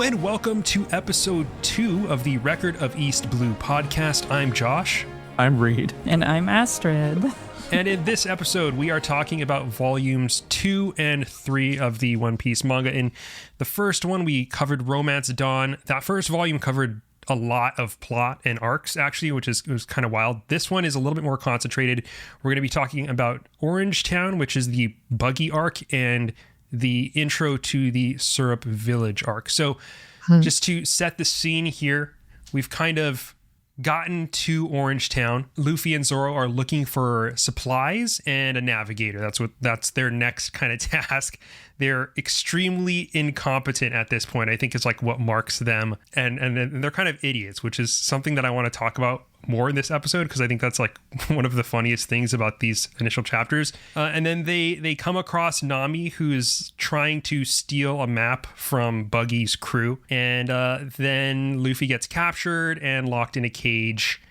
and welcome to episode 2 of the Record of East Blue podcast. I'm Josh. I'm Reid. And I'm Astrid. And in this episode, we are talking about volumes 2 and 3 of the One Piece manga. In the first one, we covered Romance Dawn. That first volume covered a lot of plot and arcs, actually, which was kind of wild. This one is a little bit more concentrated. We're going to be talking about Orange Town, which is the Buggy arc, and the intro to the Syrup Village arc. So just to set the scene here, we've kind of gotten to Orange Town. Luffy and Zoro are looking for supplies and a navigator. That's their next kind of task. They're extremely incompetent at this point, I think, is like what marks them. And they're kind of idiots, which is something that I want to talk about more in this episode, because I think that's like one of the funniest things about these initial chapters. And then they come across Nami, who's trying to steal a map from Buggy's crew. And then Luffy gets captured and locked in a cage,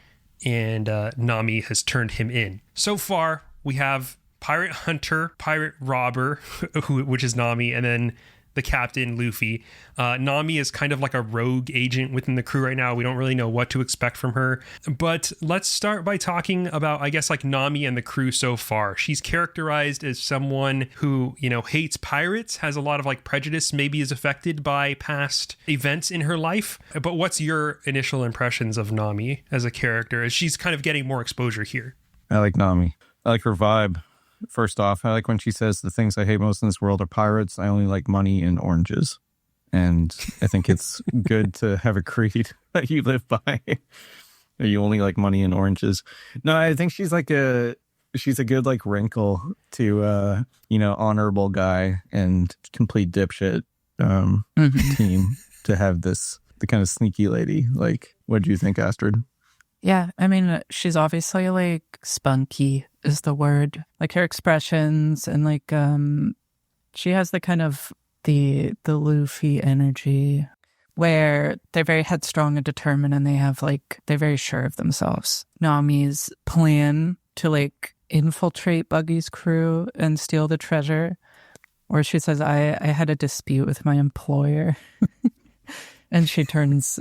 and Nami has turned him in. So far, we have Pirate Hunter, Pirate Robber, which is Nami, and then the captain, Luffy. Nami is kind of like a rogue agent within the crew right now. We don't really know what to expect from her. But let's start by talking about, I guess, like Nami and the crew so far. She's characterized as someone who, hates pirates, has a lot of like prejudice, maybe is affected by past events in her life. But what's your initial impressions of Nami as a character, as she's kind of getting more exposure here? I like Nami. I like her vibe. First off, I like when she says the things I hate most in this world are pirates. I only like money and oranges. And I think it's good to have a creed that you live by. You only like money and oranges. No, I think she's a good like wrinkle to honorable guy and complete dipshit team to have the kind of sneaky lady. Like, what do you think, Astrid? Yeah, I mean, she's obviously like spunky is the word. Like her expressions and like she has the kind of the Luffy energy where they're very headstrong and determined, and they're very sure of themselves. Nami's plan to like infiltrate Buggy's crew and steal the treasure, where she says, I had a dispute with my employer. And she turns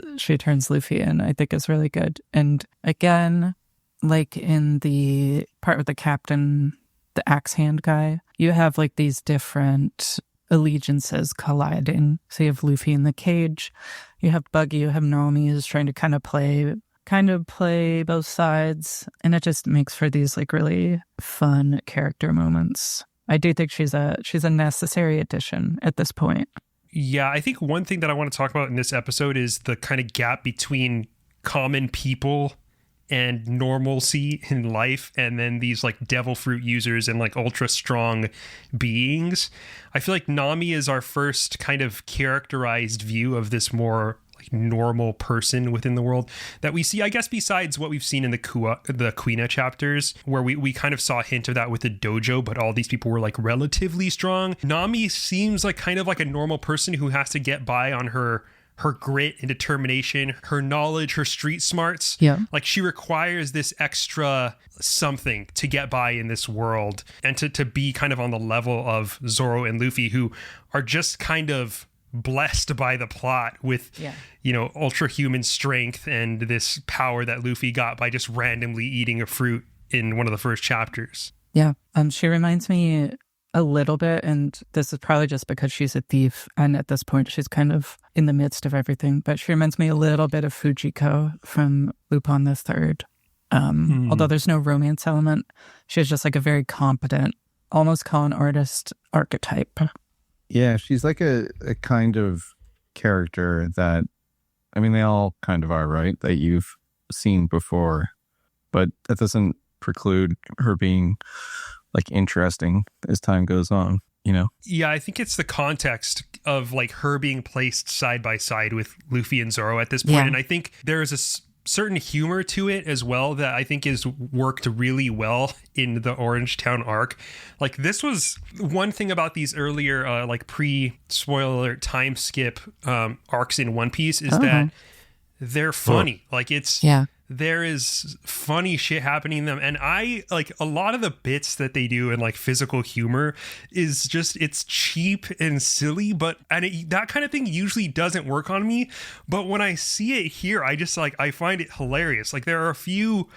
Luffy in, I think is really good. And again, like in the part with the captain, the axe hand guy, you have like these different allegiances colliding. So you have Luffy in the cage, you have Buggy, you have Nami who's trying to kind of play both sides. And it just makes for these like really fun character moments. I do think she's a necessary addition at this point. Yeah, I think one thing that I want to talk about in this episode is the kind of gap between common people and normalcy in life, and then these like devil fruit users and like ultra strong beings. I feel like Nami is our first kind of characterized view of this more like normal person within the world that we see, I guess, besides what we've seen in the Kuina chapters, where we kind of saw a hint of that with the dojo, but all these people were like relatively strong. Nami seems like kind of like a normal person who has to get by on her grit and determination, her knowledge, her street smarts. Yeah. Like she requires this extra something to get by in this world, and to be kind of on the level of Zoro and Luffy, who are just kind of blessed by the plot with, ultra human strength and this power that Luffy got by just randomly eating a fruit in one of the first chapters. Yeah. She reminds me a little bit, and this is probably just because she's a thief, and at this point she's kind of in the midst of everything, but she reminds me a little bit of Fujiko from Lupin the Third. Although there's no romance element, she's just like a very competent, almost con artist archetype. Yeah, she's like a kind of character that, I mean, they all kind of are, right? That you've seen before, but that doesn't preclude her being like interesting as time goes on, Yeah, I think it's the context of like her being placed side by side with Luffy and Zoro at this point. Yeah. And I think there's a certain humor to it as well that I think is worked really well in the Orange Town arc. Like, this was one thing about these earlier like pre-spoiler time skip arcs in One Piece is that they're funny. Like, it's there is funny shit happening in them. And I like a lot of the bits that they do in like physical humor is just, it's cheap and silly, that kind of thing usually doesn't work on me. But when I see it here, I just like, I find it hilarious. Like there are a few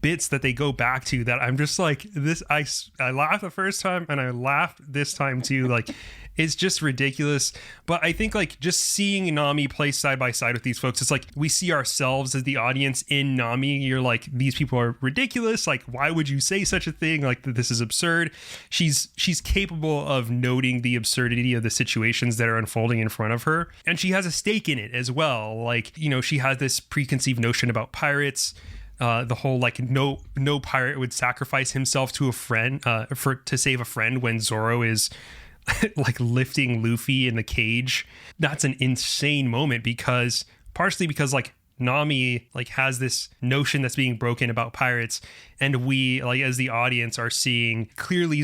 bits that they go back to that I'm just like, this, I laughed the first time and I laughed this time too. Like, it's just ridiculous. But I think like just seeing Nami play side by side with these folks, it's like we see ourselves as the audience in Nami. You're like, these people are ridiculous. Like, why would you say such a thing? Like, this is absurd. She's capable of noting the absurdity of the situations that are unfolding in front of her. And she has a stake in it as well. Like, you know, she has this preconceived notion about pirates. The whole like no pirate would sacrifice himself to a friend to save a friend when Zoro is like lifting Luffy in the cage. That's an insane moment partially because like Nami like has this notion that's being broken about pirates, and we like as the audience are seeing clearly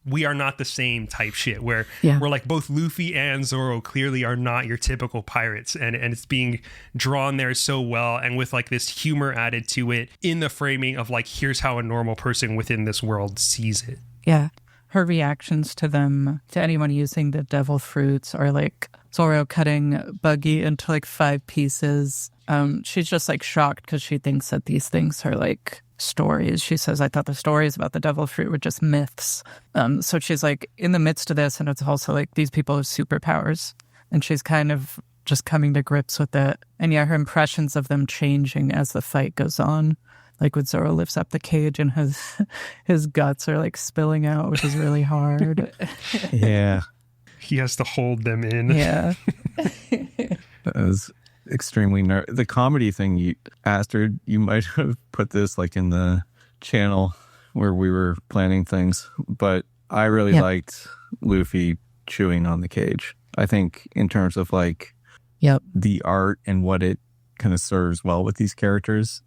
we are not the same type shit where we're like both Luffy and Zoro clearly are not your typical pirates, and it's being drawn there so well, and with like this humor added to it in the framing of like, here's how a normal person within this world sees it. Yeah. Her reactions to them, to anyone using the devil fruits, or like Zoro cutting Buggy into like 5 pieces. She's just like shocked because she thinks that these things are like stories. She says, I thought the stories about the devil fruit were just myths. So she's like in the midst of this, and it's also like these people have superpowers, and she's kind of just coming to grips with it. And yeah, her impressions of them changing as the fight goes on. Like when Zoro lifts up the cage and his guts are like spilling out, which is really hard. Yeah. He has to hold them in. Yeah. That was extremely the comedy thing, Astrid, you might have put this like in the channel where we were planning things, but I really liked Luffy chewing on the cage. I think in terms of like the art and what it kind of serves well with these characters,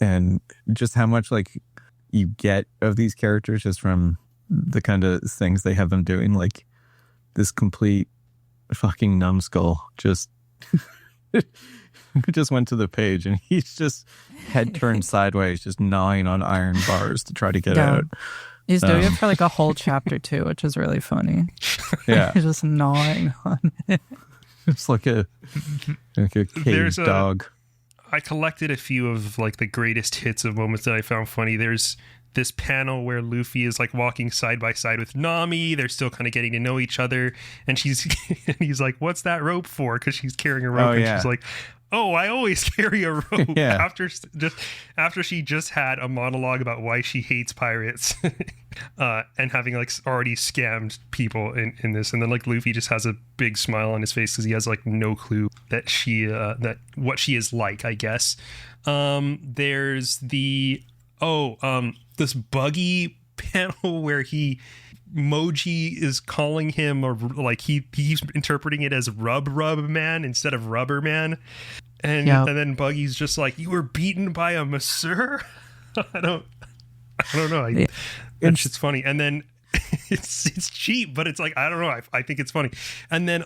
and just how much like you get of these characters just from the kind of things they have them doing, like this complete fucking numbskull just went to the page and he's just head turned sideways, just gnawing on iron bars to try to get out. He's doing it for like a whole chapter too, which is really funny. Yeah. He's just gnawing on it. It's like a caged dog. I collected a few of like the greatest hits of moments that I found funny. There's this panel where Luffy is like walking side by side with Nami. They're still kind of getting to know each other, and he's like, "What's that rope for?" Because she's carrying a rope, and she's like, "Oh, I always carry a rope." After she just had a monologue about why she hates pirates, and having like already scammed people in this, and then like Luffy just has a big smile on his face because he has like no clue that what she is like, I guess. There's this Buggy panel where Moji is calling him, or like he's interpreting it as Rub Man instead of Rubber Man, and then Buggy's just like, "You were beaten by a masseur." I don't know. It's funny, and then it's cheap, but it's like, I don't know. I think it's funny, and then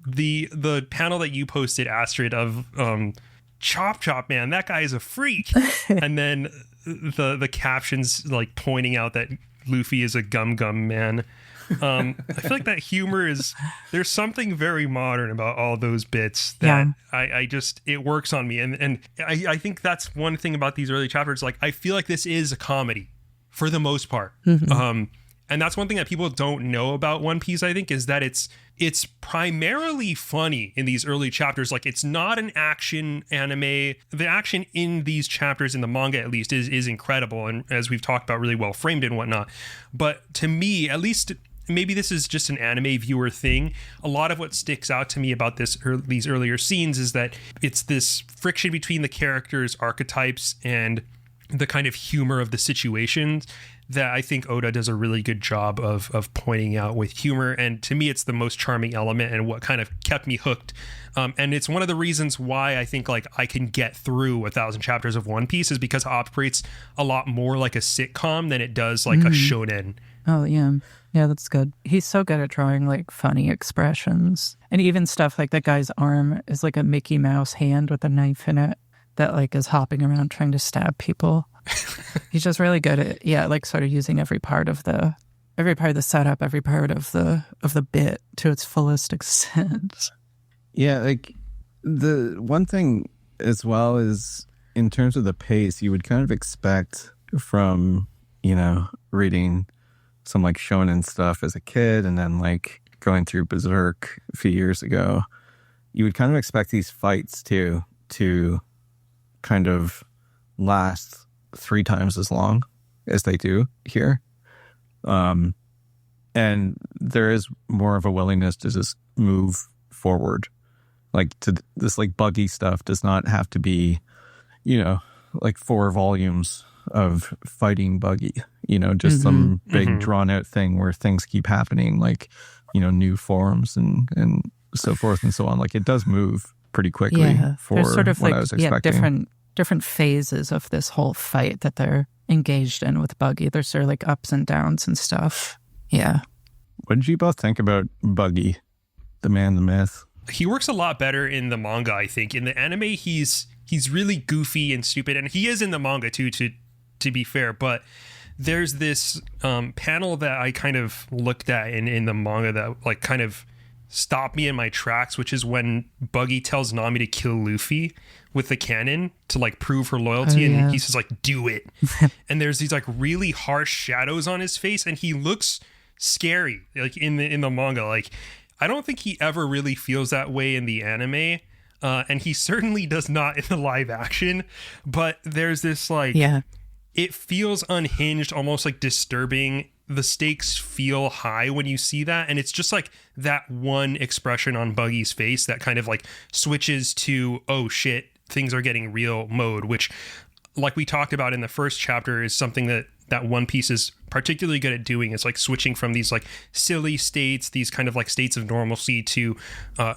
the panel that you posted, Astrid, of Chop Man, that guy is a freak, and then the captions like pointing out that Luffy is a gum man. I feel like that humor there's something very modern about all those bits that it works on me. And I think that's one thing about these early chapters. Like, I feel like this is a comedy for the most part. Mm-hmm. And that's one thing that people don't know about One Piece, I think, is that it's primarily funny in these early chapters. Like, it's not an action anime. The action in these chapters, in the manga at least, is incredible, and as we've talked about, really well framed and whatnot. But to me, at least, maybe this is just an anime viewer thing, a lot of what sticks out to me about these earlier scenes is that it's this friction between the characters' archetypes and the kind of humor of the situations that I think Oda does a really good job of pointing out with humor. And to me, it's the most charming element and what kind of kept me hooked. And it's one of the reasons why I think like I can get through 1,000 chapters of One Piece, is because it operates a lot more like a sitcom than it does like a shonen. Oh, yeah. Yeah, that's good. He's so good at drawing like funny expressions. And even stuff like that guy's arm is like a Mickey Mouse hand with a knife in it. that like is hopping around trying to stab people. He's just really good at like sort of using every part of the setup, every part of the bit to its fullest extent. Yeah, like the one thing as well is in terms of the pace, you would kind of expect from, reading some like shonen stuff as a kid and then like going through Berserk a few years ago, you would kind of expect these fights to kind of last 3 times as long as they do here. And there is more of a willingness to just move forward. Like to this like buggy stuff does not have to be, like 4 volumes of fighting Buggy, just some big drawn out thing where things keep happening, like, new forms and so forth and so on. Like it does move pretty quickly for there's sort of what like, I was expecting. Different phases of this whole fight that they're engaged in with Buggy. There's sort of like ups and downs and stuff. Yeah. What did you both think about Buggy, the man, the myth? He works a lot better in the manga, I think. In the anime, he's really goofy and stupid, and he is in the manga too, to be fair. But there's this panel that I kind of looked at in the manga that like kind of stopped me in my tracks, which is when Buggy tells Nami to kill Luffy with the cannon to like prove her loyalty, and he says like, do it. And there's these like really harsh shadows on his face, and he looks scary like in the manga. Like I don't think he ever really feels that way in the anime, and he certainly does not in the live action. But there's this like it feels unhinged, almost like disturbing. The stakes feel high when you see that, and it's just like that one expression on Buggy's face that kind of like switches to, oh shit, things are getting real mode, which like we talked about in the first chapter is something that One Piece is particularly good at doing, is like switching from these like silly states, these kind of like states of normalcy, to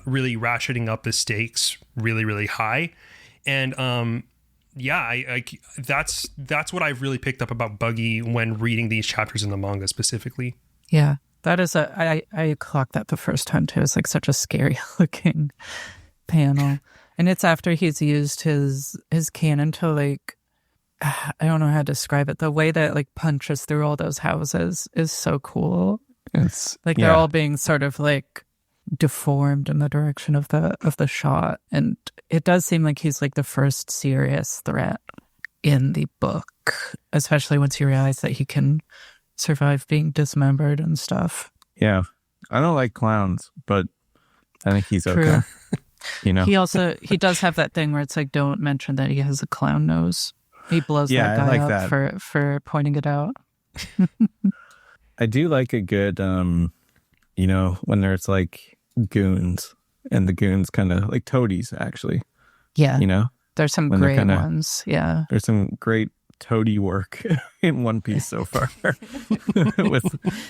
really ratcheting up the stakes really, really high. And I that's what I've really picked up about Buggy when reading these chapters in the manga specifically. Yeah, that is I clocked that the first time too. It's like such a scary looking panel, and it's after he's used his cannon to like, I don't know how to describe it. The way that it like punches through all those houses is so cool. It's like they're all being sort of like deformed in the direction of the shot, and it does seem like he's like the first serious threat in the book, especially once you realize that he can survive being dismembered and stuff. Yeah, I don't like clowns, but I think he's True. okay. He does have that thing where it's like, don't mention that he has a clown nose. He blows that guy up for pointing it out. I do like a good when there's like goons, and the goons kind of like toadies, actually. Yeah. There's some great ones. Yeah. There's some great toady work in One Piece so far. With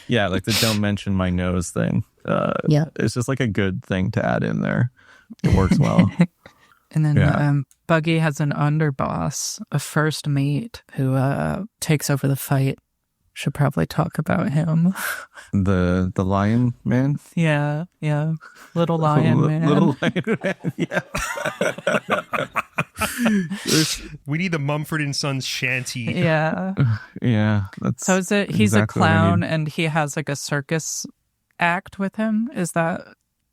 like the don't mention my nose thing. It's just like a good thing to add in there. It works well. And then Buggy has an underboss, a first mate, who takes over the fight. Should probably talk about him. The lion man? Yeah. Little lion man. Little lion man, yeah. We need the Mumford & Sons shanty. Yeah. Yeah. So is it he's exactly a clown and he has like a circus act with him? Is that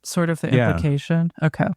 sort of the implication? Okay.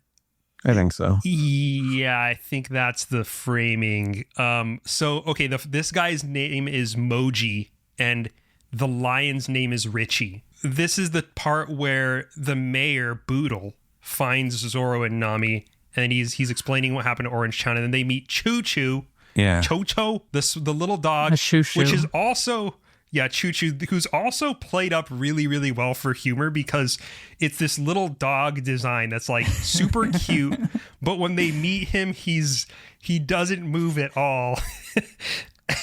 I think so. Yeah, I think that's the framing. This guy's name is Moji, and the lion's name is Richie. This is the part where the mayor, Boodle, finds Zoro and Nami, and he's explaining what happened to Orange Town, and then they meet Chouchou. Yeah. Chocho, the little dog, which is also... Yeah, Chouchou, who's also played up really, really well for humor, because it's this little dog design that's like super cute, but when they meet him, he doesn't move at all.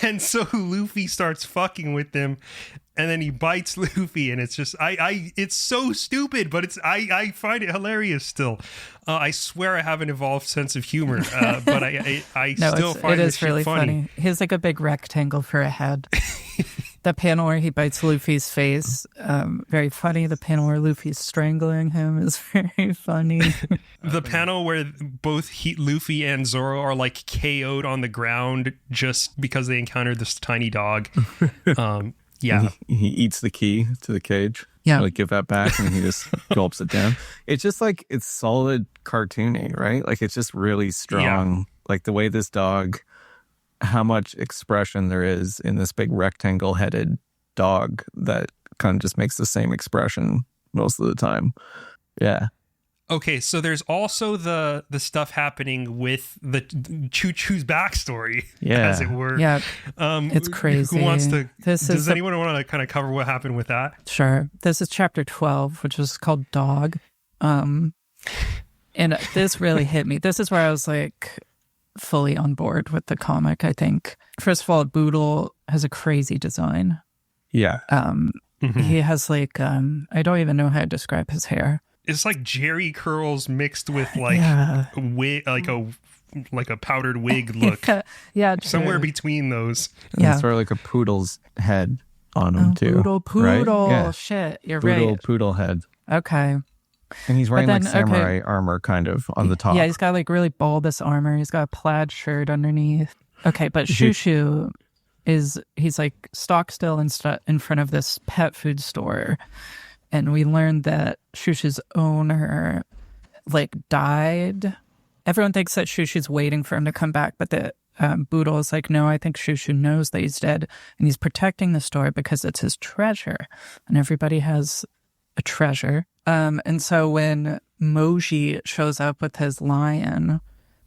And so Luffy starts fucking with him, and then he bites Luffy, and it's just it's so stupid, but I find it hilarious still. I swear I have an evolved sense of humor, but I still find it this is really funny. He's like a big rectangle for a head. The panel where he bites Luffy's face, very funny. The panel where Luffy's strangling him is very funny. The panel where both Luffy and Zoro are like KO'd on the ground just because they encountered this tiny dog. Yeah. He eats the key to the cage. Yeah. Like, give that back, and he just gulps it down. It's just like, it's solid cartoony, right? Like, it's just really strong. Yeah. Like, the way this dog, how much expression there is in this big rectangle-headed dog that kind of just makes the same expression most of the time. Yeah. Okay, so there's also the stuff happening with the Choo-Choo's backstory, as it were. Yeah, it's crazy. Who wants to? Does anyone want to kind of cover what happened with that? Sure. This is chapter 12, which is called Dog. And this really hit me. This is where I was like fully on board with the comic, I think. First of all, Boodle has a crazy design. Yeah. He has like, I don't even know how to describe his hair. It's like Jerry curls mixed with like like a powdered wig look. Yeah, somewhere between those. And it's sort of like a poodle's head on him too. Poodle. Right? Yeah. Shit, you're Poodle, right. Poodle head. Okay. And he's wearing like samurai armor kind of on the top. Yeah, he's got like really bulbous armor. He's got a plaid shirt underneath. Okay, but Chouchou he's like stock still in front of this pet food store. And we learned that Chouchou's owner like died. Everyone thinks that Chouchou's waiting for him to come back, but the Boodle is like, no, I think Chouchou knows that he's dead, and he's protecting the store because it's his treasure, and everybody has a treasure. And so when Moji shows up with his lion,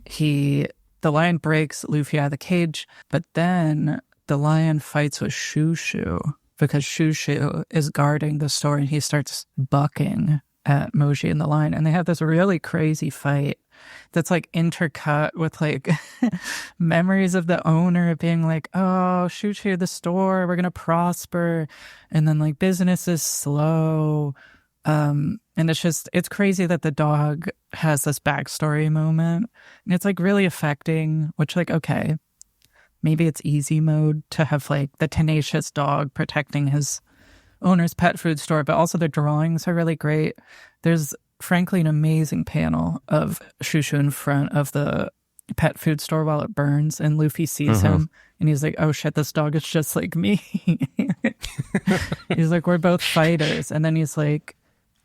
the lion breaks Luffy out of the cage, but then the lion fights with Chouchou because Chouchou is guarding the store, and he starts bucking at Moji and the lion, and they have this really crazy fight that's like intercut with like memories of the owner being like, oh, Chouchou, the store, we're gonna prosper, and then like business is slow. And it's crazy that the dog has this backstory moment, and it's like really affecting, which like, okay, maybe it's easy mode to have like the tenacious dog protecting his owner's pet food store, but also the drawings are really great. There's frankly an amazing panel of Chouchou in front of the pet food store while it burns, and Luffy sees him, and he's like, oh shit, this dog is just like me. He's like, we're both fighters, and then he's like,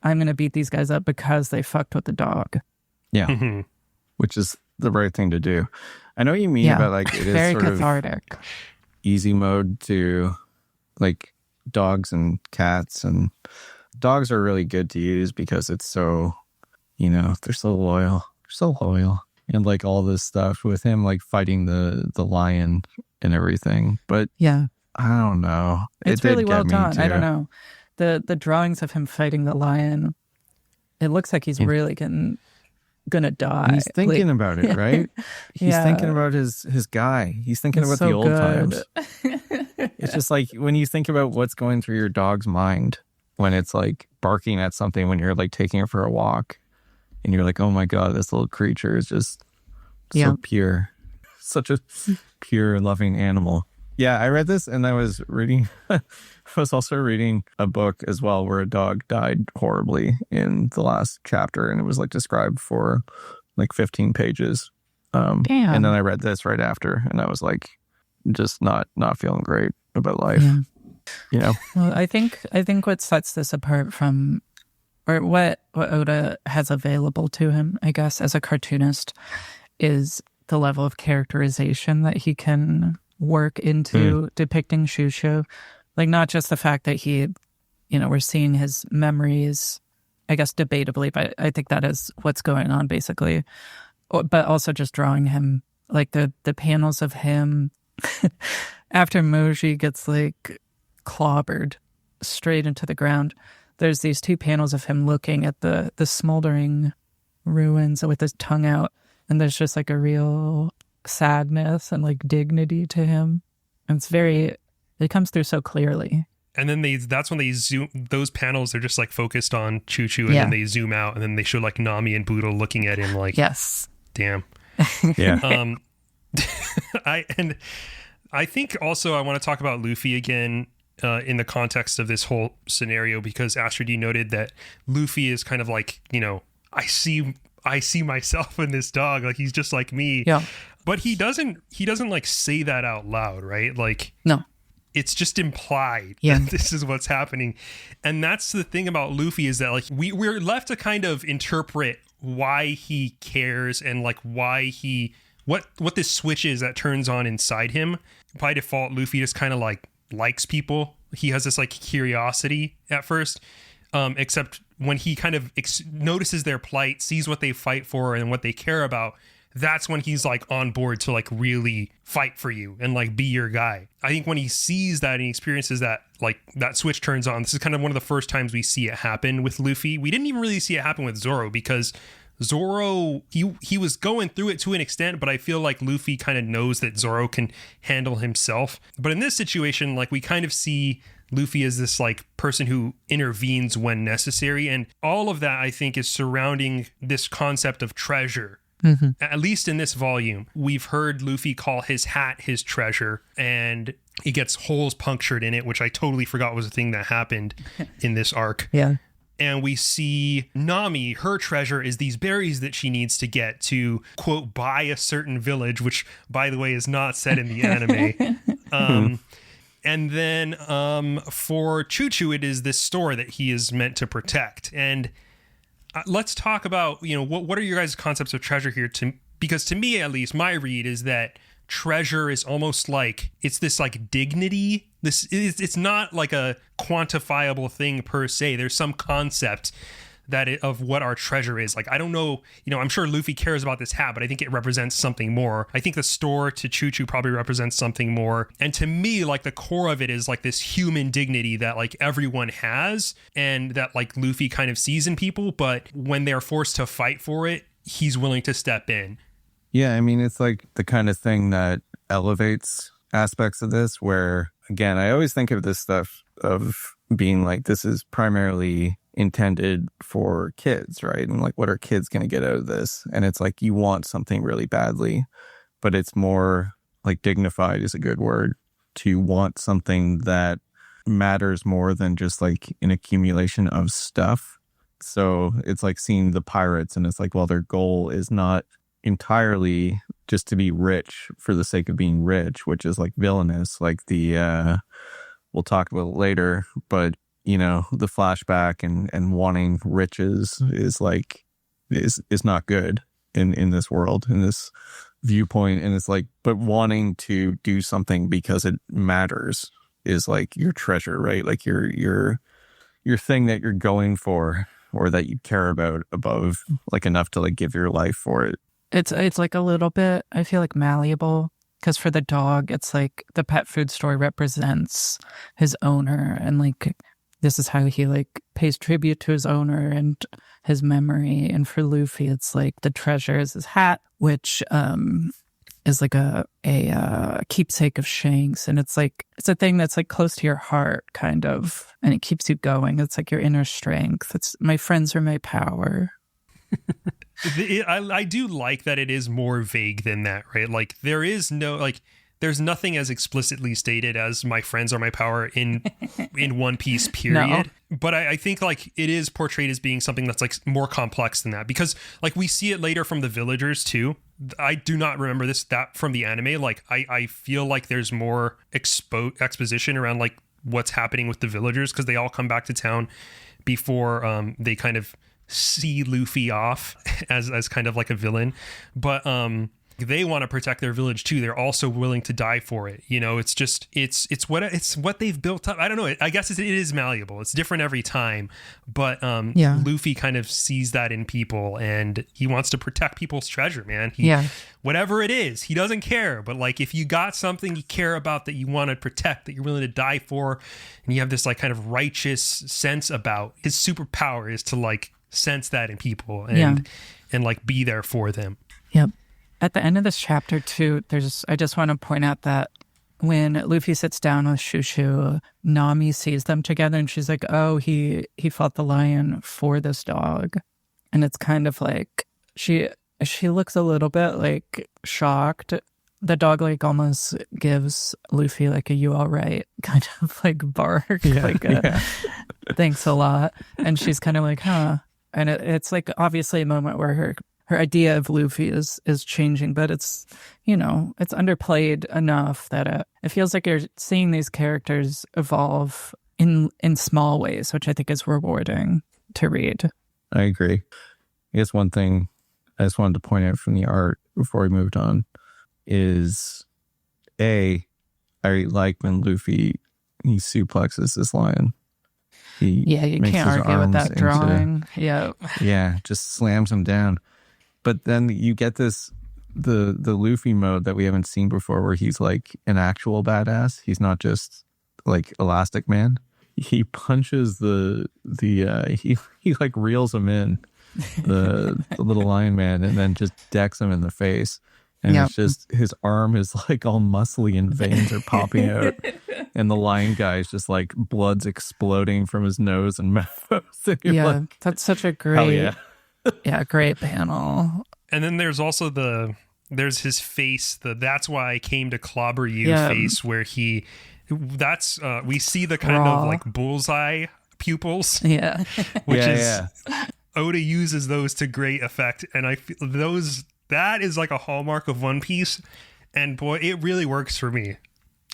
I'm gonna beat these guys up because they fucked with the dog. Yeah. Which is the right thing to do. I know what you mean about like, it is very sort cathartic. of easy mode to like dogs and cats, and dogs are really good to use because it's so, they're so loyal. And like all this stuff with him like fighting the lion and everything. But yeah, I don't know. It's really well done. I don't know. The drawings of him fighting the lion, it looks like he's really gonna die. And he's thinking about it, right? He's thinking about his guy. He's thinking about the old times. It's just like when you think about what's going through your dog's mind when it's like barking at something when you're like taking it for a walk, and you're like, oh my god, this little creature is just so pure, such a pure loving animal. Yeah, I read this and I was also reading a book as well where a dog died horribly in the last chapter, and it was like described for like 15 pages. And then I read this right after, and I was like, just not feeling great about life. Well, I think what sets this apart from, or what Oda has available to him, I guess, as a cartoonist, is the level of characterization that he can work into depicting Chouchou. Like, not just the fact that he, we're seeing his memories, I guess debatably, but I think that is what's going on basically. But also just drawing him, like the panels of him after Moji gets like clobbered straight into the ground. There's these two panels of him looking at the smoldering ruins with his tongue out, and there's just like a real sadness and like dignity to him. And it comes through so clearly. And then that's when they zoom, those panels are just like focused on Chouchou, and then they zoom out, and then they show like Nami and Boodle looking at him like, yes, damn. Yeah. I think also I want to talk about Luffy again. in the context of this whole scenario, because Astrid, you noted that Luffy is kind of like, I see myself in this dog, like he's just like me. Yeah. But he doesn't like say that out loud, right? Like, no, it's just implied Yeah. that this is what's happening. And that's the thing about Luffy, is that like we're left to kind of interpret why he cares and like why he what this switch is that turns on inside him. By default, Luffy just kind of like likes people. He has this like curiosity at first, except when he kind of notices their plight, sees what they fight for and what they care about, that's when he's like on board to like really fight for you and like be your guy. I think when he sees that and he experiences that, like that switch turns on, this is kind of one of the first times we see it happen with Luffy. We didn't even really see it happen with Zoro, because Zoro, he was going through it to an extent, but I feel like Luffy kind of knows that Zoro can handle himself. But in this situation, like we kind of see Luffy as this like person who intervenes when necessary. And all of that, I think, is surrounding this concept of treasure. Mm-hmm. At least in this volume, we've heard Luffy call his hat his treasure, and he gets holes punctured in it, which I totally forgot was a thing that happened in this arc. Yeah. And we see Nami, her treasure is these berries that she needs to get to, quote, buy a certain village, which, by the way, is not said in the anime. And then for Chouchou, it is this store that he is meant to protect. And let's talk about, what are your guys' concepts of treasure here? Because to me, at least, my read is that treasure is almost like, it's this like dignity. It's not like a quantifiable thing per se. There's some concept of what our treasure is. Like, I don't know, I'm sure Luffy cares about this hat, but I think it represents something more. I think the store to Chouchou probably represents something more. And to me, like the core of it is like this human dignity that like everyone has, and that like Luffy kind of sees in people, but when they're forced to fight for it, he's willing to step in. Yeah, I mean, it's like the kind of thing that elevates aspects of this, where, again, I always think of this stuff of being like, this is primarily intended for kids, right? And like, what are kids going to get out of this? And it's like, you want something really badly, but it's more like dignified is a good word, to want something that matters more than just like an accumulation of stuff. So it's like seeing the pirates, and it's like, well, their goal is not entirely just to be rich for the sake of being rich, which is like villainous, like we'll talk about it later, but the flashback and wanting riches is like is not good in this world, in this viewpoint. And it's like, but wanting to do something because it matters is like your treasure, right? Like your thing that you're going for, or that you care about above, like enough to like give your life for it. It's like a little bit, I feel like, malleable, because for the dog, it's like the pet food store represents his owner, and like this is how he like pays tribute to his owner and his memory. And for Luffy, it's like the treasure is his hat, which is like a keepsake of Shanks, and it's a thing that's like close to your heart, kind of, and it keeps you going. It's like your inner strength. It's my friends are my power. I do like that it is more vague than that, right? Like there is no like, there's nothing as explicitly stated as my friends are my power in One Piece, period. No. But I think like it is portrayed as being something that's like more complex than that, because like we see it later from the villagers too. I do not remember that from the anime. Like I feel like there's more exposition around like what's happening with the villagers, because they all come back to town before they kind of see Luffy off as kind of like a villain. But they want to protect their village too. They're also willing to die for it. It's just it's what they've built up. I don't know. I guess it is malleable. It's different every time. But Luffy kind of sees that in people, and he wants to protect people's treasure, man. Whatever it is, he doesn't care. But like, if you got something you care about that you want to protect, that you're willing to die for, and you have this like kind of righteous sense about, his superpower is to like sense that in people and like be there for them. Yep. At the end of this chapter too, I just want to point out that when Luffy sits down with Chouchou, Nami sees them together, and she's like, oh, he fought the lion for this dog. And it's kind of like she looks a little bit like shocked, the dog like almost gives Luffy like a "you all right" kind of like bark, like a thanks a lot, and she's kind of like, huh, and it's like obviously a moment where her idea of Luffy is changing, but it's, you know, it's underplayed enough that it feels like you're seeing these characters evolve in small ways, which I think is rewarding to read. I agree. I guess one thing I just wanted to point out from the art before we moved on is I like when Luffy he suplexes this lion. You can't argue with that drawing. Yeah, just slams him down. But then you get the Luffy mode that we haven't seen before, where he's like an actual badass. He's not just like Elastic Man. He punches he like reels him in, the little lion man, and then just decks him in the face. And it's just his arm is like all muscly and veins are popping out. And the lion guy is just like blood's exploding from his nose and mouth. Like, that's such a great, great panel. And then there's also there's his face, that's why I came to clobber you face, where we see the kind of like bullseye pupils. Yeah. Which is Oda uses those to great effect. And I feel that is like a hallmark of One Piece. And boy, it really works for me.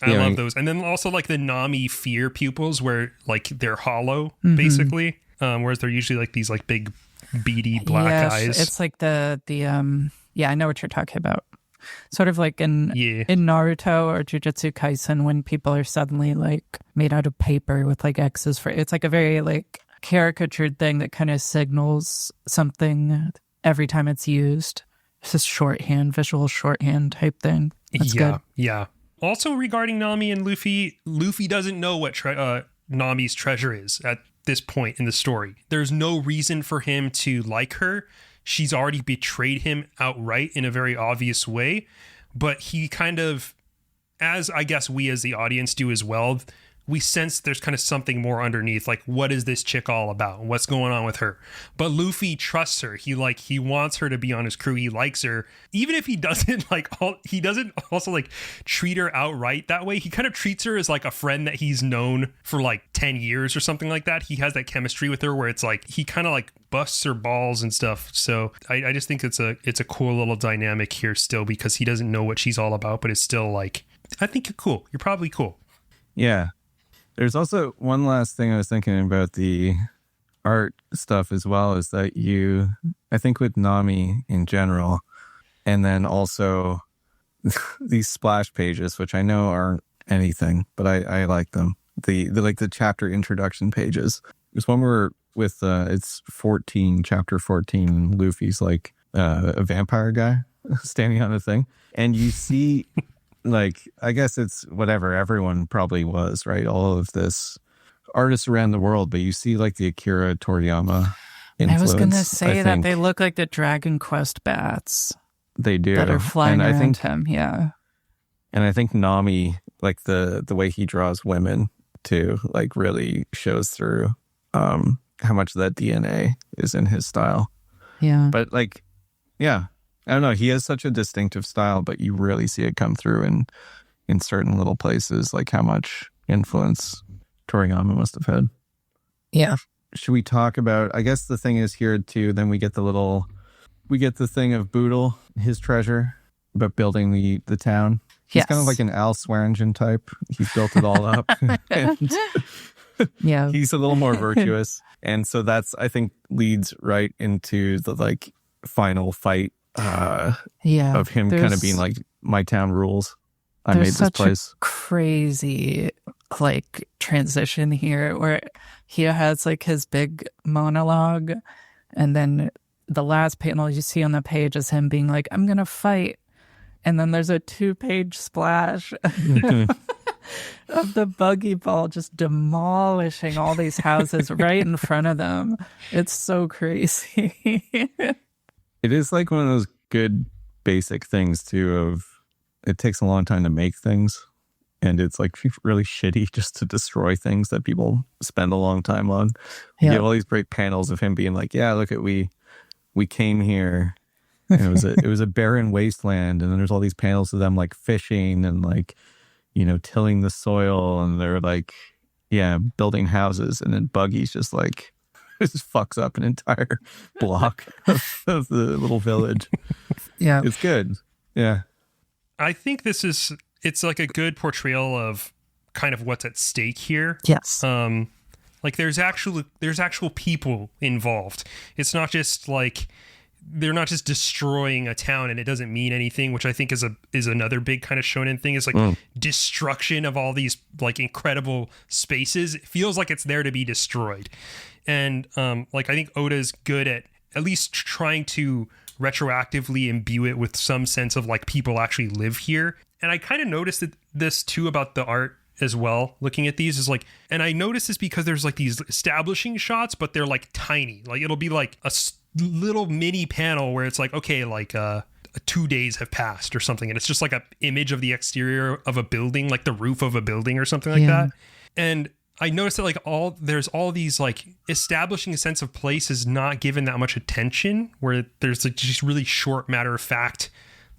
I love those. And then also like the Nami fear pupils, where like they're hollow, basically. Whereas they're usually like these like big beady black eyes. It's like the I know what you're talking about. Sort of like in Naruto or Jujutsu Kaisen, when people are suddenly like made out of paper with like X's for it's like a very like caricatured thing that kind of signals something every time it's used. It's just shorthand, visual shorthand type thing. That's good. Yeah. Also regarding Nami and Luffy doesn't know what Nami's treasure is at this point in the story. There's no reason for him to like her. She's already betrayed him outright in a very obvious way, but he kind of, as I guess we as the audience do as well, we sense there's kind of something more underneath, like what is this chick all about? What's going on with her? But Luffy trusts her. He wants her to be on his crew. He likes her, even if he doesn't he doesn't also like treat her outright that way. He kind of treats her as like a friend that he's known for like 10 years or something like that. He has that chemistry with her where it's like he kind of like busts her balls and stuff. So I just think it's a cool little dynamic here still, because he doesn't know what she's all about, but it's still like, I think you're cool. You're probably cool. Yeah. There's also one last thing I was thinking about the art stuff as well, is that I think with Nami in general, and then also these splash pages, which I know aren't anything, but I like them. The chapter introduction pages. There's one where with it's chapter 14, and Luffy's like a vampire guy standing on a thing, and you see. Like, I guess it's whatever everyone probably was, right? All of this artists around the world, but you see like the Akira Toriyama influence. I was going to say that they look like the Dragon Quest bats. They do. That are flying around him, yeah. And I think Nami, like the way he draws women too, like really shows through how much of that DNA is in his style. Yeah. But like, yeah. I don't know. He has such a distinctive style, but you really see it come through in certain little places, like how much influence Toriyama must have had. Yeah. Should we talk about, I guess the thing is here too, then we get the thing of Boodle, his treasure, about building the town. He's kind of like an Al Swearingen type. He's built it all up. And yeah. He's a little more virtuous. And so that's, I think, leads right into the like final fight. Of him kind of being like, my town rules. I made this place. A crazy like transition here where he has like his big monologue, and then the last panel you see on the page is him being like, I'm gonna fight, and then there's a 2-page splash of the buggy ball just demolishing all these houses right in front of them. It's so crazy. It is like one of those good basic things too, of it takes a long time to make things, and it's like really shitty just to destroy things that people spend a long time on. You have all these great panels of him being like, yeah, look at we came here And it was a barren wasteland, and then there's all these panels of them like fishing and like, tilling the soil, and they're like, building houses, and then Buggy's just like it just fucks up an entire block of the little village. Yeah. It's good. Yeah. I think it's like a good portrayal of kind of what's at stake here. Yes. Like there's actual people involved. It's not just like they're not just destroying a town and it doesn't mean anything, which I think is another big kind of shonen thing. Is like destruction of all these like incredible spaces. It feels like it's there to be destroyed. And like I think Oda's good at least trying to retroactively imbue it with some sense of like people actually live here. And I kind of noticed this too about the art as well, looking at these is like, and I noticed this because there's like these establishing shots, but they're like tiny. Like it'll be like a little mini panel where it's like, okay, like 2 days have passed or something. And it's just like an image of the exterior of a building, like the roof of a building or something like that. And I noticed that like there's all these like establishing a sense of place is not given that much attention, where there's like just really short matter of fact,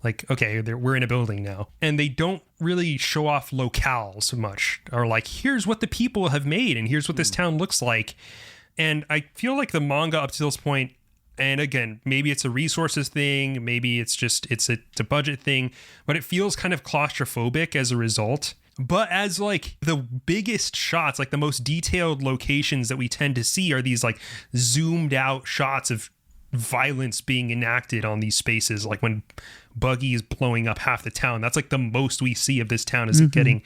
like, okay, we're in a building now. And they don't really show off locales much, or like, here's what the people have made and here's what this town looks like. And I feel like the manga up to this point, and again, maybe it's a resources thing, maybe it's a budget thing, but it feels kind of claustrophobic as a result. But as like the biggest shots, like the most detailed locations that we tend to see are these like zoomed out shots of violence being enacted on these spaces. Like when Buggy is blowing up half the town, that's like the most we see of this town is getting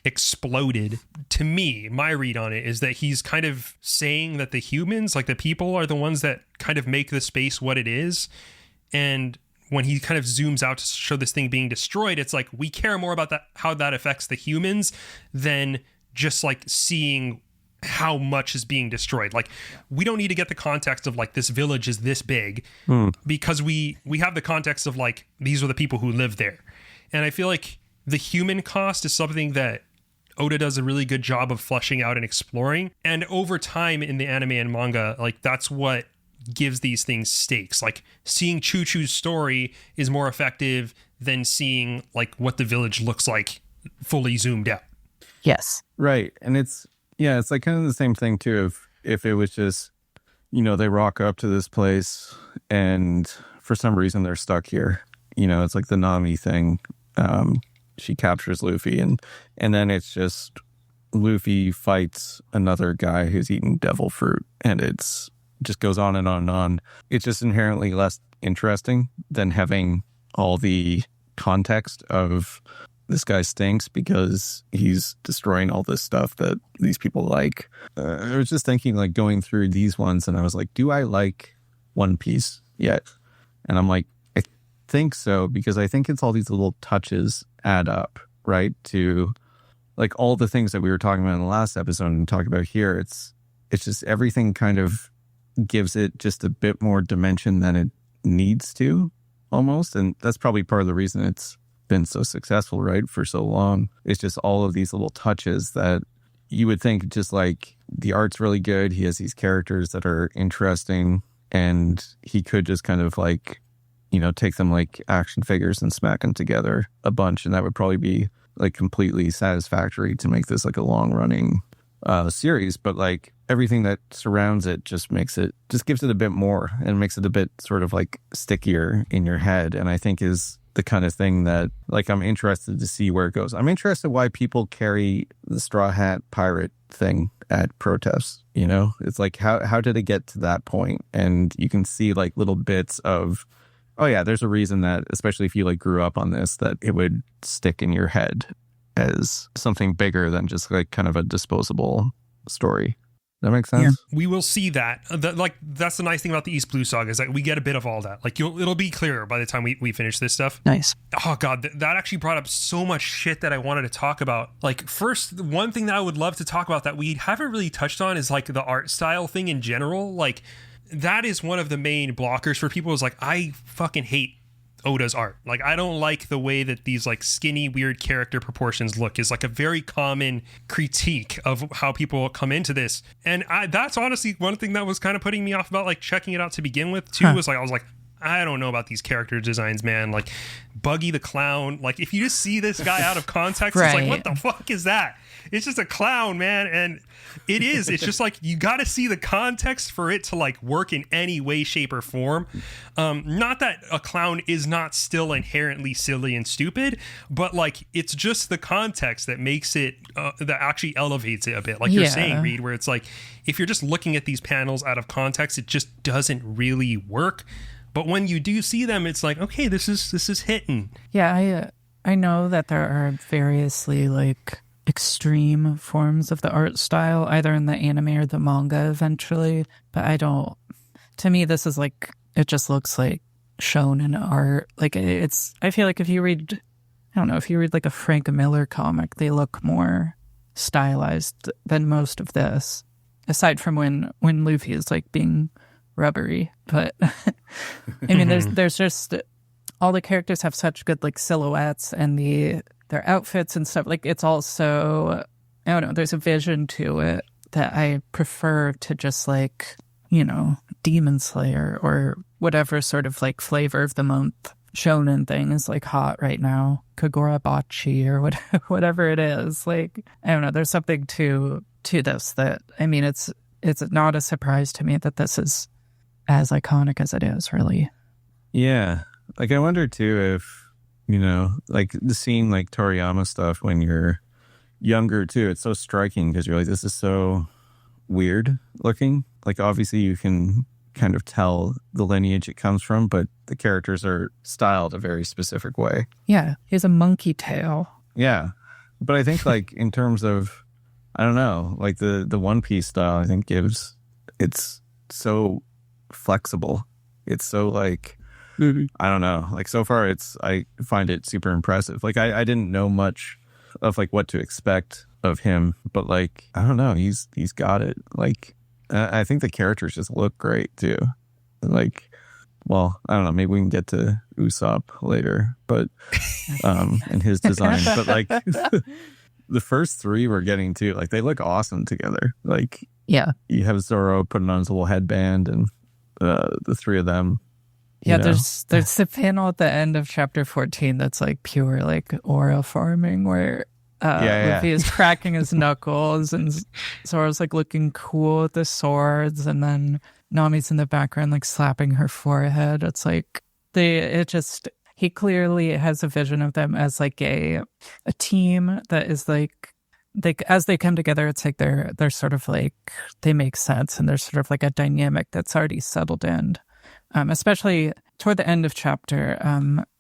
exploded. To me, my read on it is that he's kind of saying that the humans, like the people, are the ones that kind of make the space what it is. And when he kind of zooms out to show this thing being destroyed, it's like we care more about that, how that affects the humans, than just like seeing how much is being destroyed. Like we don't need to get the context of like this village is this big because we have the context of like these are the people who live there. And I feel like the human cost is something that Oda does a really good job of fleshing out and exploring. And over time in the anime and manga, like that's what gives these things stakes. Like seeing Chouchou's story is more effective than seeing like what the village looks like fully zoomed out. Yes. Right. And it's like kind of the same thing too. If it was just, they rock up to this place and for some reason they're stuck here, it's like the Nami thing. She captures Luffy and then it's just Luffy fights another guy who's eating devil fruit, and it's just goes on and on and on. It's just inherently less interesting than having all the context of this guy stinks because he's destroying all this stuff that these people like. I was just thinking like going through these ones and I was like, do I like One Piece yet? And I'm like, I think so, because I think it's all these little touches add up, right? To like all the things that we were talking about in the last episode and talk about here. It's just everything kind of gives it just a bit more dimension than it needs to almost. And that's probably part of the reason it's been so successful, right, for so long. It's just all of these little touches that you would think just like the art's really good. He has these characters that are interesting and he could just kind of like, take them like action figures and smack them together a bunch. And that would probably be like completely satisfactory to make this like a long running series. But like everything that surrounds it just gives it a bit more and makes it a bit sort of like stickier in your head. And I think is the kind of thing that like I'm interested to see where it goes. I'm interested why people carry the straw hat pirate thing at protests. It's like how did it get to that point? And you can see like little bits of, oh yeah, there's a reason that, especially if you like grew up on this, that it would stick in your head as something bigger than just like kind of a disposable story. That makes sense. Yeah. We will see that. That's the nice thing about the East Blue Saga is that we get a bit of all that. Like it'll be clearer by the time we finish this stuff. Nice. Oh God, that actually brought up so much shit that I wanted to talk about. Like first, one thing that I would love to talk about that we haven't really touched on is like the art style thing in general. Like that is one of the main blockers for people is like, I fucking hate Oda's art. Like I don't like the way that these like skinny weird character proportions look is like a very common critique of how people come into this. And that's honestly one thing that was kind of putting me off about like checking it out to begin with too. Was like I was like, I don't know about these character designs, man. Like Buggy the Clown. Like if you just see this guy out of context, it's like, what the fuck is that? It's just a clown, man. And it is. It's just like you got to see the context for it to like work in any way, shape, or form. Not that a clown is not still inherently silly and stupid, but like it's just the context that makes it that actually elevates it a bit. Like you're saying, Reid, where it's like if you're just looking at these panels out of context, it just doesn't really work. But when you do see them, it's like, okay, this is hitting. Yeah, I know that there are variously like extreme forms of the art style, either in the anime or the manga eventually. But to me, this is like, it just looks like shonen art. Like I feel like if you read like a Frank Miller comic, they look more stylized than most of this, aside from when Luffy is like being rubbery. But I mean, there's just, all the characters have such good like silhouettes and their outfits and stuff. Like it's also, I don't know, there's a vision to it that I prefer to just like, you know, Demon Slayer or whatever sort of like flavor of the month shonen thing is like hot right now. Kagura Bachi or whatever it is. Like, I don't know, there's something to this that, I mean, it's not a surprise to me that this is as iconic as it is, really. Yeah. Like I wonder too if, you know, like the seeing like Toriyama stuff when you're younger too, it's so striking because you're like, this is so weird looking. Like obviously you can kind of tell the lineage it comes from, but the characters are styled a very specific way. Yeah, he has a monkey tail. Yeah. But I think like in terms of, I don't know, like the One Piece style, I think it's so flexible. It's so like, I don't know. Like so far, I find it super impressive. Like I didn't know much of like what to expect of him, but like I don't know, he's got it. Like I think the characters just look great too. Like, well, I don't know. Maybe we can get to Usopp later, but and his design. But like the first three we're getting to, like they look awesome together. Like yeah, you have Zoro putting on his little headband, and the three of them. Yeah, there's the panel at the end of chapter 14 that's like pure like aura farming where Luffy is cracking his knuckles and Zoro's like looking cool with the swords, and then Nami's in the background like slapping her forehead. It's like he clearly has a vision of them as like a team that is like as they come together, it's like they're sort of like they make sense, and there's sort of like a dynamic that's already settled in. Especially toward the end of chapter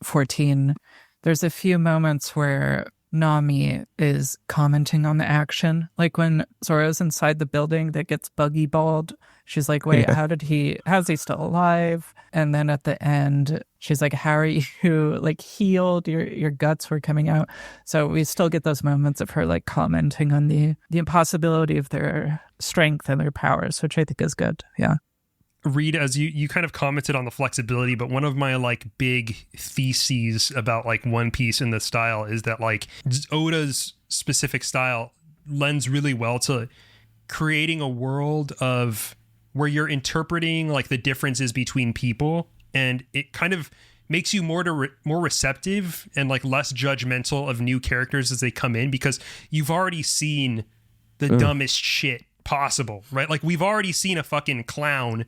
14, there's a few moments where Nami is commenting on the action. Like when Zoro's inside the building that gets buggy balled, she's like, wait, how's he still alive? And then at the end, she's like, how are you like healed? Your guts were coming out. So we still get those moments of her like commenting on the impossibility of their strength and their powers, which I think is good. Yeah. Reid, as you kind of commented on the flexibility, but one of my like big theses about like One Piece in the style is that like Oda's specific style lends really well to creating a world of where you're interpreting like the differences between people, and it kind of makes you more receptive and like less judgmental of new characters as they come in, because you've already seen the dumbest shit possible, right? Like we've already seen a fucking clown.